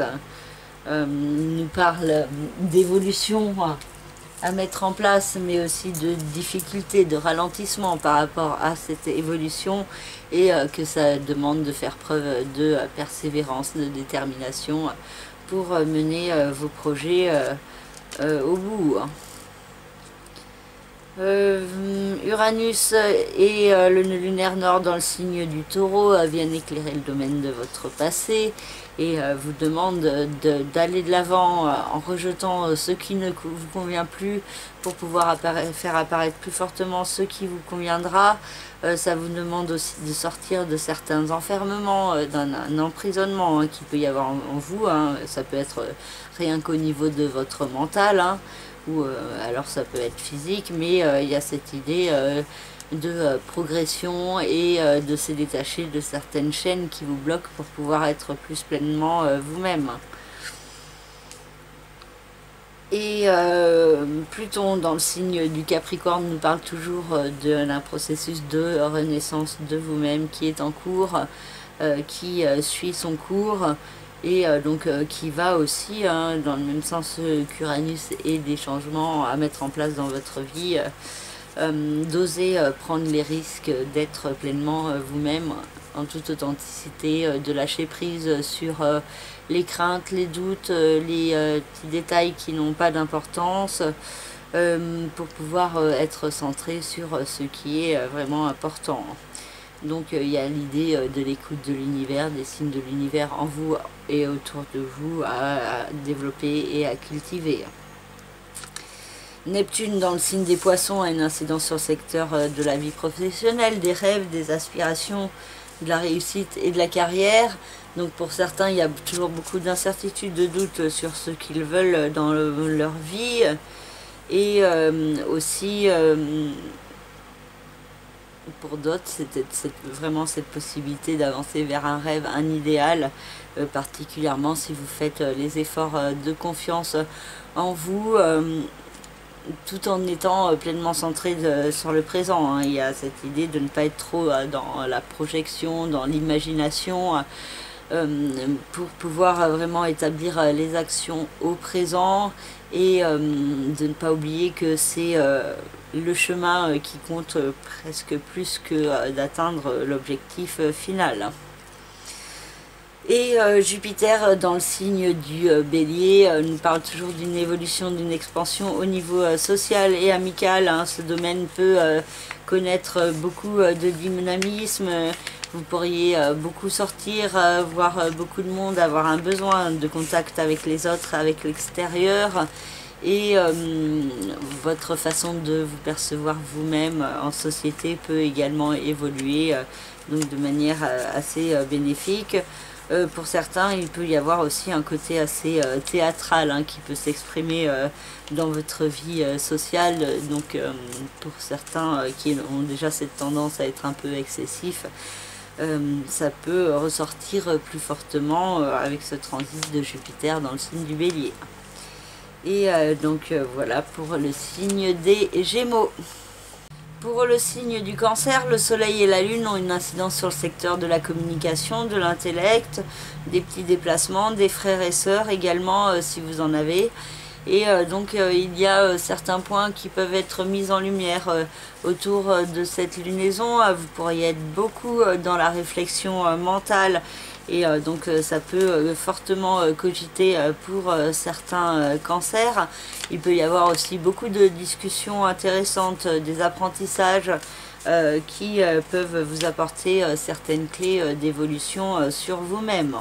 S1: nous parle d'évolution à mettre en place, mais aussi de difficultés, de ralentissement par rapport à cette évolution, et que ça demande de faire preuve de persévérance, de détermination pour mener vos projets au bout. Uranus et le nœud lunaire nord dans le signe du Taureau viennent éclairer le domaine de votre passé et vous demandent d'aller de l'avant en rejetant ce qui ne vous convient plus pour pouvoir faire apparaître plus fortement ce qui vous conviendra. Ça vous demande aussi de sortir de certains enfermements, d'un emprisonnement hein, qu'il peut y avoir en vous. Hein. Ça peut être rien qu'au niveau de votre mental, hein, ou alors ça peut être physique, mais il y a cette idée de progression et de se détacher de certaines chaînes qui vous bloquent pour pouvoir être plus pleinement vous-même. Et Pluton dans le signe du Capricorne nous parle toujours d'un processus de renaissance de vous-même qui est en cours, qui suit son cours, et donc qui va aussi hein, dans le même sens qu'Uranus, et des changements à mettre en place dans votre vie. D'oser prendre les risques d'être pleinement vous-même en toute authenticité, de lâcher prise sur les craintes, les doutes, les petits détails qui n'ont pas d'importance, pour pouvoir être centré sur ce qui est vraiment important. Donc il y a l'idée de l'écoute de l'univers, des signes de l'univers en vous et autour de vous à développer et à cultiver. Neptune dans le signe des Poissons a une incidence sur le secteur de la vie professionnelle, des rêves, des aspirations, de la réussite et de la carrière. Donc pour certains, il y a toujours beaucoup d'incertitudes, de doutes sur ce qu'ils veulent dans leur vie. Et aussi, pour d'autres, c'est vraiment cette possibilité d'avancer vers un rêve, un idéal, particulièrement si vous faites les efforts de confiance en vous, tout en étant pleinement centré sur le présent. Hein. Il y a cette idée de ne pas être trop dans la projection, dans l'imagination, pour pouvoir vraiment établir les actions au présent et de ne pas oublier que c'est le chemin qui compte presque plus que d'atteindre l'objectif final. Et Jupiter dans le signe du Bélier nous parle toujours d'une évolution, d'une expansion au niveau social et amical. Ce domaine peut connaître beaucoup de dynamisme. Vous pourriez beaucoup sortir, voir beaucoup de monde, avoir un besoin de contact avec les autres, avec l'extérieur. Et votre façon de vous percevoir vous-même en société peut également évoluer donc de manière assez bénéfique. Pour certains, il peut y avoir aussi un côté assez théâtral qui peut s'exprimer dans votre vie sociale. Donc pour certains qui ont déjà cette tendance à être un peu excessif, ça peut ressortir plus fortement avec ce transit de Jupiter dans le signe du Bélier. Et donc voilà pour le signe des Gémeaux. Pour le signe du Cancer, le Soleil et la Lune ont une incidence sur le secteur de la communication, de l'intellect, des petits déplacements, des frères et sœurs également si vous en avez. Et donc il y a certains points qui peuvent être mis en lumière autour de cette lunaison. Vous pourriez être beaucoup dans la réflexion mentale. Et donc ça peut fortement cogiter pour certains cancers. Il peut y avoir aussi beaucoup de discussions intéressantes, des apprentissages qui peuvent vous apporter certaines clés d'évolution sur vous-même.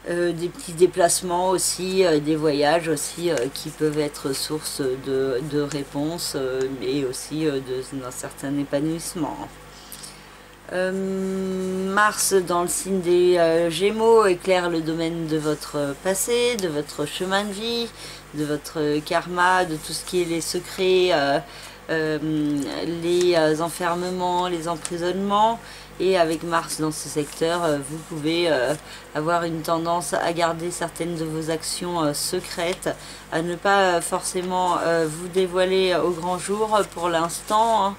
S1: Des petits déplacements aussi, des voyages aussi qui peuvent être source de réponses et aussi d'un certain épanouissement. Mars dans le signe des Gémeaux éclaire le domaine de votre passé, de votre chemin de vie, de votre karma, de tout ce qui est les secrets, les enfermements, les emprisonnements. Et avec Mars dans ce secteur, vous pouvez avoir une tendance à garder certaines de vos actions secrètes, à ne pas forcément vous dévoiler au grand jour pour l'instant,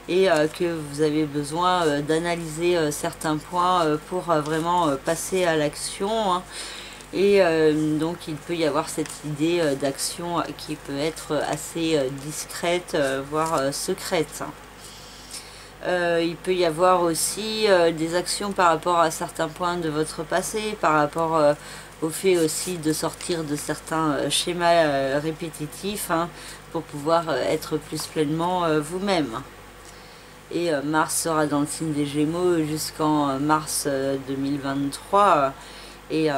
S1: et que vous avez besoin d'analyser certains points pour vraiment passer à l'action. Et donc il peut y avoir cette idée d'action qui peut être assez discrète, voire secrète. Il peut y avoir aussi des actions par rapport à certains points de votre passé, par rapport au fait aussi de sortir de certains schémas répétitifs pour pouvoir être plus pleinement vous-même. Et Mars sera dans le signe des Gémeaux jusqu'en mars 2023. Et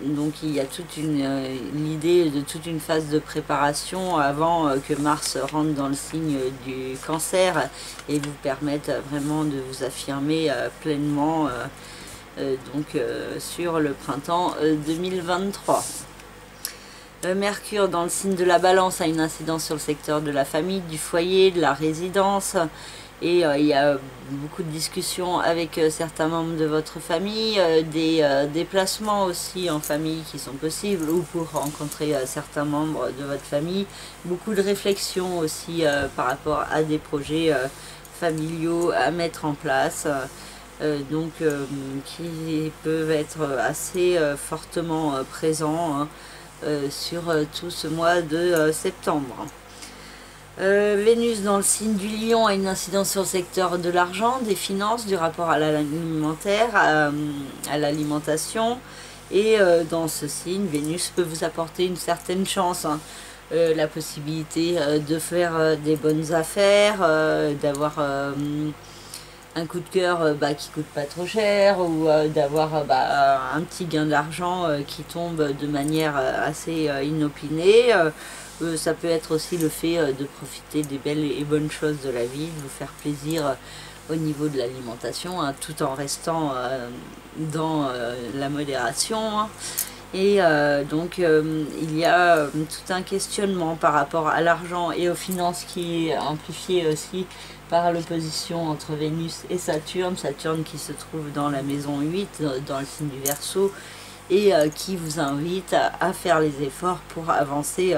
S1: donc il y a toute l'idée de toute une phase de préparation avant que Mars rentre dans le signe du Cancer et vous permette vraiment de vous affirmer pleinement sur le printemps 2023. Mercure dans le signe de la Balance a une incidence sur le secteur de la famille, du foyer, de la résidence. Et il y a beaucoup de discussions avec certains membres de votre famille, des déplacements aussi en famille qui sont possibles ou pour rencontrer certains membres de votre famille. Beaucoup de réflexions aussi par rapport à des projets familiaux à mettre en place, qui peuvent être assez fortement présents sur tout ce mois de septembre. Vénus dans le signe du Lion a une incidence sur le secteur de l'argent, des finances, du rapport à l'alimentaire, à l'alimentation. Et dans ce signe, Vénus peut vous apporter une certaine chance, la possibilité de faire des bonnes affaires, d'avoir un coup de cœur qui coûte pas trop cher, ou d'avoir un petit gain d'argent qui tombe de manière assez inopinée. Ça peut être aussi le fait de profiter des belles et bonnes choses de la vie, de vous faire plaisir au niveau de l'alimentation, tout en restant dans la modération. Et donc il y a tout un questionnement par rapport à l'argent et aux finances qui est amplifié aussi par l'opposition entre Vénus et Saturne. Saturne qui se trouve dans la maison 8, dans le signe du Verseau, et qui vous invite à faire les efforts pour avancer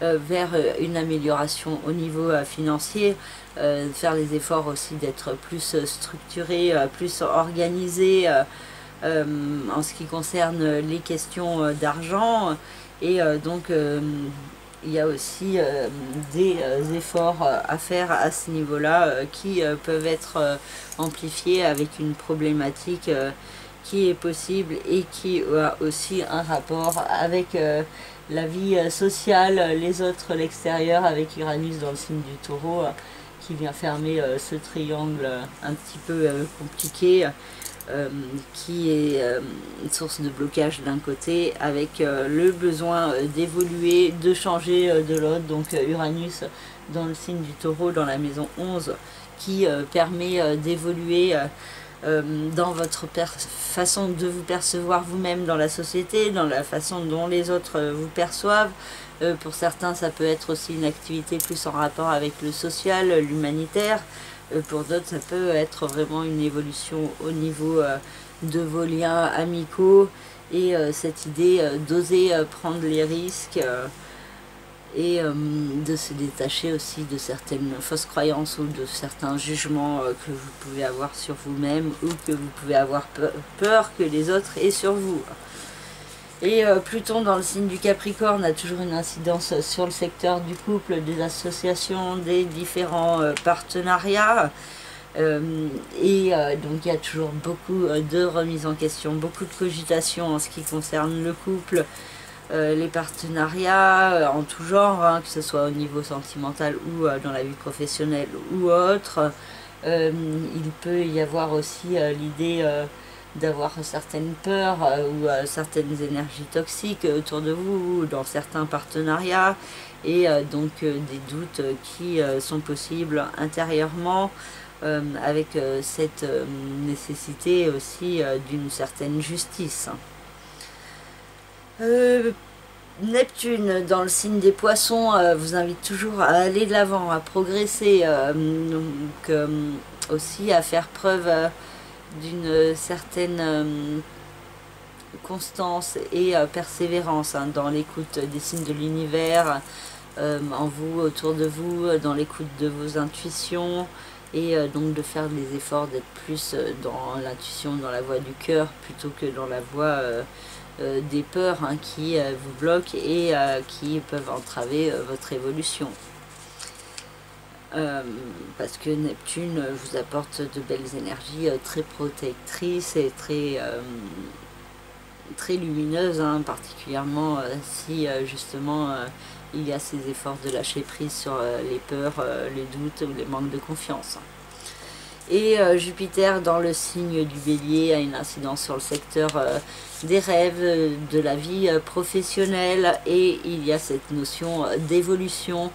S1: vers une amélioration au niveau financier, faire les efforts aussi d'être plus structuré, plus organisé en ce qui concerne les questions d'argent. Et donc il y a aussi des efforts à faire à ce niveau-là qui peuvent être amplifiés avec une problématique qui est possible et qui a aussi un rapport avec la vie sociale, les autres, l'extérieur, avec Uranus dans le signe du Taureau qui vient fermer ce triangle un petit peu compliqué. Qui est une source de blocage d'un côté, avec le besoin d'évoluer, de changer de l'autre. Donc Uranus dans le signe du Taureau, dans la maison 11, qui permet d'évoluer dans votre façon de vous percevoir vous-même dans la société, dans la façon dont les autres vous perçoivent. Pour certains, ça peut être aussi une activité plus en rapport avec le social, l'humanitaire. Pour d'autres, ça peut être vraiment une évolution au niveau de vos liens amicaux et cette idée d'oser prendre les risques et de se détacher aussi de certaines fausses croyances ou de certains jugements que vous pouvez avoir sur vous-même ou que vous pouvez avoir peur que les autres aient sur vous. Et Pluton dans le signe du Capricorne a toujours une incidence sur le secteur du couple, des associations, des différents partenariats. Donc il y a toujours beaucoup de remises en question, beaucoup de cogitations en ce qui concerne le couple, les partenariats en tout genre, hein, que ce soit au niveau sentimental ou dans la vie professionnelle ou autre. Il peut y avoir aussi l'idée d'avoir certaines peurs ou certaines énergies toxiques autour de vous, ou dans certains partenariats, et donc des doutes qui sont possibles intérieurement, avec cette nécessité aussi d'une certaine justice. Neptune dans le signe des Poissons vous invite toujours à aller de l'avant, à progresser, donc aussi à faire preuve d'une certaine constance et persévérance dans l'écoute des signes de l'univers, en vous, autour de vous, dans l'écoute de vos intuitions, et donc de faire des efforts d'être plus dans l'intuition, dans la voie du cœur, plutôt que dans la voie des peurs qui vous bloquent et qui peuvent entraver votre évolution. Parce que Neptune vous apporte de belles énergies très protectrices et très lumineuses, particulièrement si justement il y a ces efforts de lâcher prise sur les peurs, les doutes ou les manques de confiance. Et Jupiter dans le signe du Bélier a une incidence sur le secteur des rêves, de la vie professionnelle, et il y a cette notion d'évolution,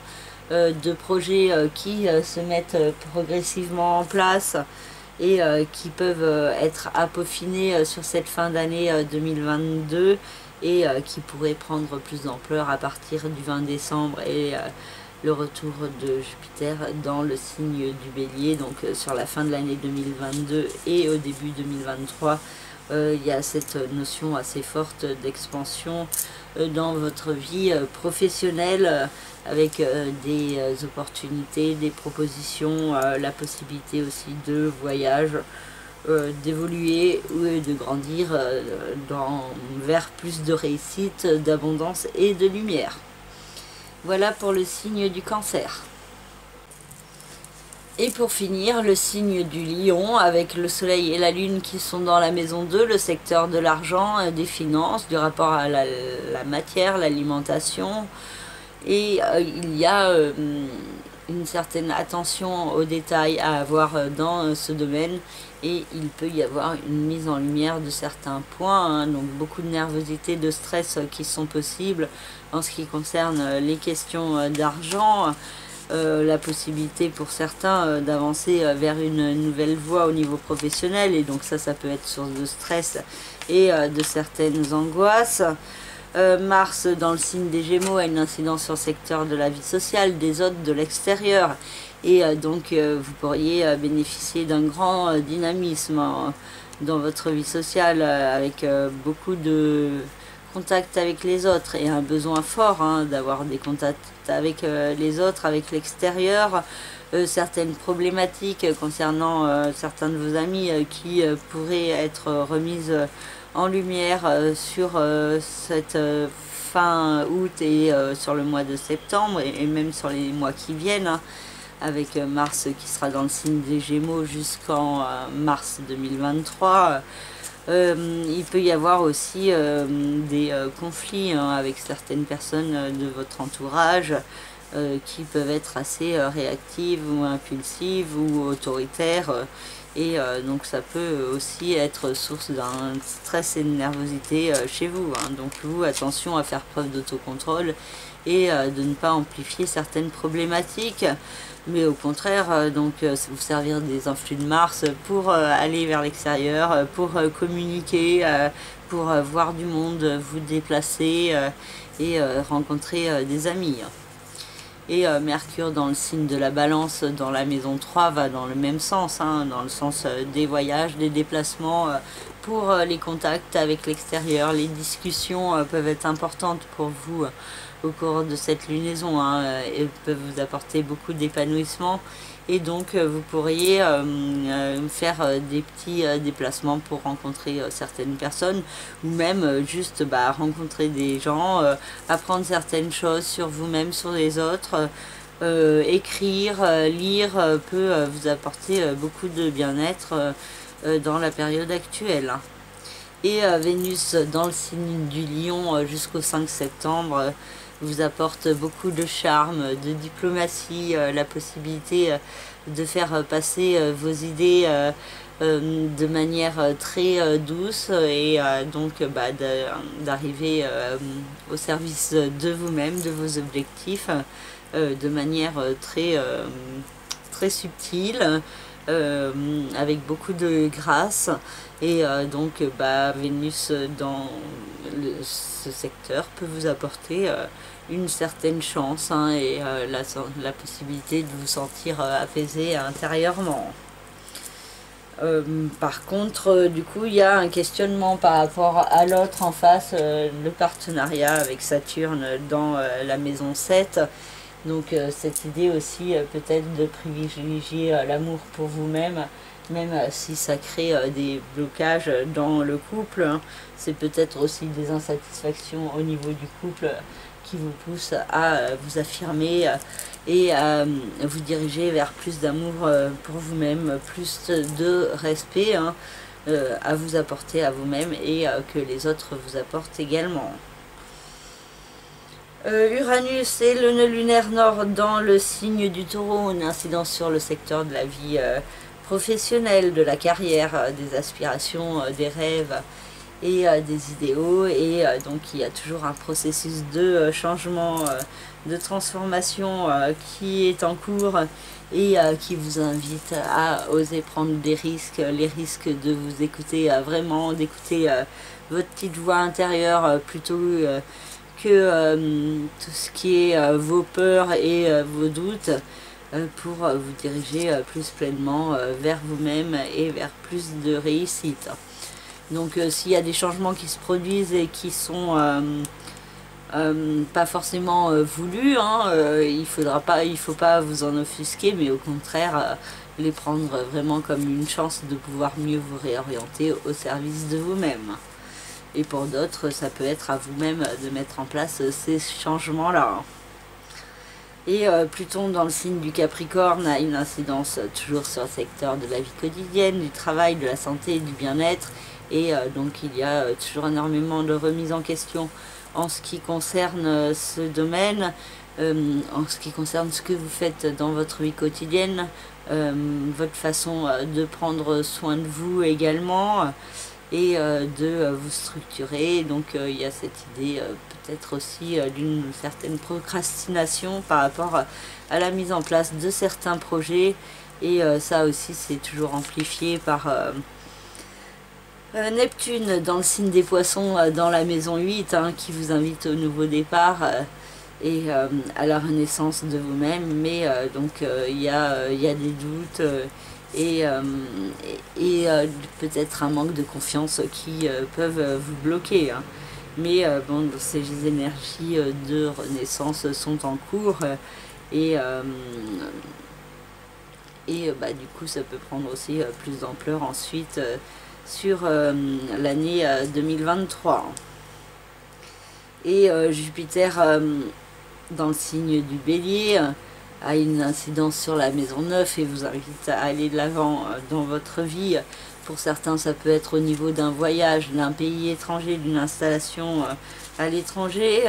S1: de projets qui se mettent progressivement en place et qui peuvent être à peaufiner sur cette fin d'année 2022 et qui pourraient prendre plus d'ampleur à partir du 20 décembre et le retour de Jupiter dans le signe du Bélier, donc sur la fin de l'année 2022 et au début 2023. Il y a cette notion assez forte d'expansion dans votre vie professionnelle, avec des opportunités, des propositions, la possibilité aussi de voyage, d'évoluer ou de grandir vers plus de réussite, d'abondance et de lumière. Voilà pour le signe du Cancer. Et pour finir, le signe du Lion, avec le Soleil et la Lune qui sont dans la maison 2, le secteur de l'argent, des finances, du rapport à la matière, l'alimentation. Et il y a une certaine attention aux détails à avoir dans ce domaine, et il peut y avoir une mise en lumière de certains points, donc beaucoup de nervosité, de stress qui sont possibles en ce qui concerne les questions d'argent. La possibilité pour certains d'avancer vers une nouvelle voie au niveau professionnel, et donc ça peut être source de stress et de certaines angoisses. Mars dans le signe des Gémeaux a une incidence sur le secteur de la vie sociale, des autres, de l'extérieur, et donc vous pourriez bénéficier d'un grand dynamisme dans votre vie sociale, avec beaucoup de contact avec les autres et un besoin fort d'avoir des contacts avec les autres, avec l'extérieur, certaines problématiques concernant certains de vos amis qui pourraient être remises en lumière sur cette fin août et sur le mois de septembre et même sur les mois qui viennent, hein, avec Mars qui sera dans le signe des Gémeaux jusqu'en mars 2023. Il peut y avoir aussi des conflits, hein, avec certaines personnes de votre entourage qui peuvent être assez réactives ou impulsives ou autoritaires. Et donc ça peut aussi être source d'un stress et de nervosité chez vous, hein. Donc vous, attention à faire preuve d'autocontrôle et de ne pas amplifier certaines problématiques, mais au contraire, donc vous servir des influx de Mars pour aller vers l'extérieur, pour communiquer, pour voir du monde, vous déplacer et rencontrer des amis. Et Mercure dans le signe de la Balance, dans la maison 3, va dans le même sens, hein, dans le sens des voyages, des déplacements, pour les contacts avec l'extérieur. Les discussions peuvent être importantes pour vous au cours de cette lunaison, hein, et peuvent vous apporter beaucoup d'épanouissement. Et donc vous pourriez faire des petits déplacements pour rencontrer certaines personnes, ou même juste rencontrer des gens, apprendre certaines choses sur vous-même, sur les autres. Écrire, lire peut vous apporter beaucoup de bien-être dans la période actuelle. Et Vénus dans le signe du Lion jusqu'au 5 septembre vous apporte beaucoup de charme, de diplomatie, la possibilité de faire passer vos idées de manière très douce et donc d'arriver au service de vous-même, de vos objectifs, de manière très subtile, avec beaucoup de grâce. Et donc Vénus dans ce secteur peut vous apporter une certaine chance, hein, et la possibilité de vous sentir apaisé intérieurement. Par contre, du coup, il y a un questionnement par rapport à l'autre en face, le partenariat avec Saturne dans la maison 7. Donc cette idée aussi peut-être de privilégier l'amour pour vous-même, même si ça crée des blocages dans le couple, hein. C'est peut-être aussi des insatisfactions au niveau du couple qui vous poussent à vous affirmer et à vous diriger vers plus d'amour pour vous-même, plus de respect, hein, à vous apporter à vous-même et que les autres vous apportent également. Uranus et le nœud lunaire nord dans le signe du Taureau, une incidence sur le secteur de la vie professionnelle, de la carrière, des aspirations, des rêves et des idéaux. Et donc il y a toujours un processus de changement, de transformation qui est en cours et qui vous invite à oser prendre des risques, les risques de vous écouter vraiment, d'écouter votre petite voix intérieure plutôt que tout ce qui est vos peurs et vos doutes, pour vous diriger plus pleinement vers vous-même et vers plus de réussite. Donc s'il y a des changements qui se produisent et qui sont pas forcément voulus, hein, il faut pas vous en offusquer, mais au contraire les prendre vraiment comme une chance de pouvoir mieux vous réorienter au service de vous-même. Et pour d'autres, ça peut être à vous-même de mettre en place ces changements-là. Et Pluton dans le signe du Capricorne a une incidence toujours sur le secteur de la vie quotidienne, du travail, de la santé, du bien-être. Et donc il y a toujours énormément de remises en question en ce qui concerne ce domaine, en ce qui concerne ce que vous faites dans votre vie quotidienne, votre façon de prendre soin de vous également, et de vous structurer. Donc il y a cette idée peut-être aussi d'une certaine procrastination par rapport à la mise en place de certains projets, et ça aussi c'est toujours amplifié par Neptune dans le signe des Poissons, dans la maison 8, hein, qui vous invite au nouveau départ et à la renaissance de vous-même. Mais donc il y a des doutes et peut-être un manque de confiance qui peuvent vous bloquer, hein. Mais bon, ces énergies de renaissance sont en cours et et du coup ça peut prendre aussi plus d'ampleur ensuite sur l'année 2023. Et Jupiter dans le signe du Bélier a une incidence sur la maison 9 et vous invite à aller de l'avant dans votre vie. Pour certains, ça peut être au niveau d'un voyage, d'un pays étranger, d'une installation à l'étranger.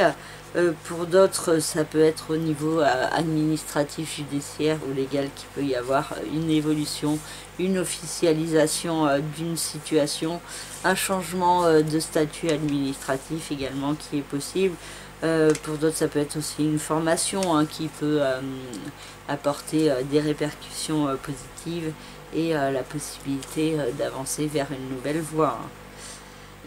S1: Pour d'autres, ça peut être au niveau administratif, judiciaire ou légal qu'il peut y avoir une évolution, une officialisation d'une situation, un changement de statut administratif également qui est possible. Pour d'autres, ça peut être aussi une formation qui peut apporter des répercussions positives et la possibilité d'avancer vers une nouvelle voie.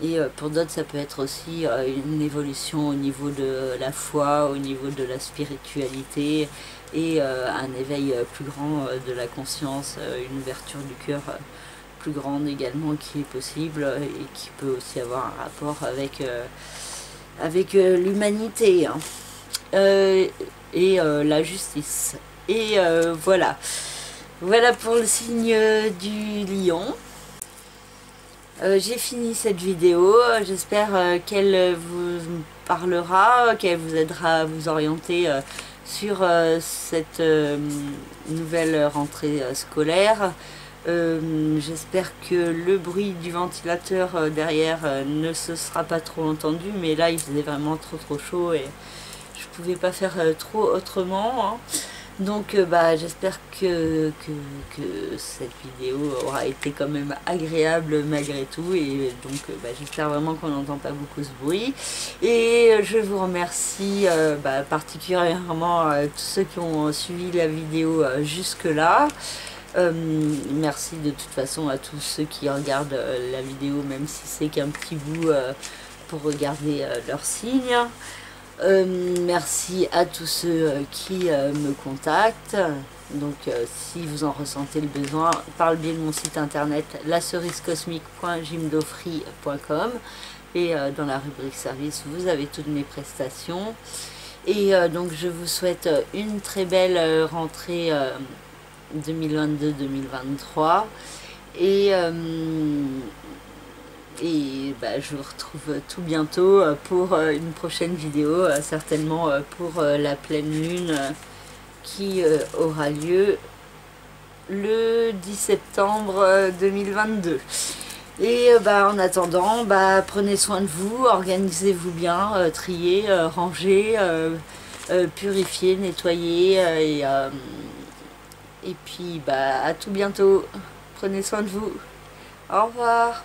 S1: Et pour d'autres, ça peut être aussi une évolution au niveau de la foi, au niveau de la spiritualité et un éveil plus grand de la conscience, une ouverture du cœur plus grande également qui est possible et qui peut aussi avoir un rapport avec l'humanité et la justice. Et voilà. Voilà pour le signe du lion. J'ai fini cette vidéo, j'espère qu'elle vous parlera, qu'elle vous aidera à vous orienter sur cette nouvelle rentrée scolaire. J'espère que le bruit du ventilateur derrière ne se sera pas trop entendu, mais là il faisait vraiment trop chaud et je pouvais pas faire trop autrement. Donc j'espère que cette vidéo aura été quand même agréable malgré tout, et donc j'espère vraiment qu'on n'entend pas beaucoup ce bruit. Et je vous remercie particulièrement tous ceux qui ont suivi la vidéo jusque là. Merci de toute façon à tous ceux qui regardent la vidéo, même si c'est qu'un petit bout pour regarder leurs signes. Merci à tous ceux qui me contactent. Donc si vous en ressentez le besoin, par le biais de mon site internet lacerisecosmique.jimdofree.com, et dans la rubrique service vous avez toutes mes prestations. Et donc je vous souhaite une très belle rentrée 2022-2023 et je vous retrouve tout bientôt pour une prochaine vidéo, certainement pour la pleine lune qui aura lieu le 10 septembre 2022. Et en attendant, prenez soin de vous, organisez-vous bien, triez, rangez, purifiez, nettoyez, et puis à tout bientôt. Prenez soin de vous. Au revoir.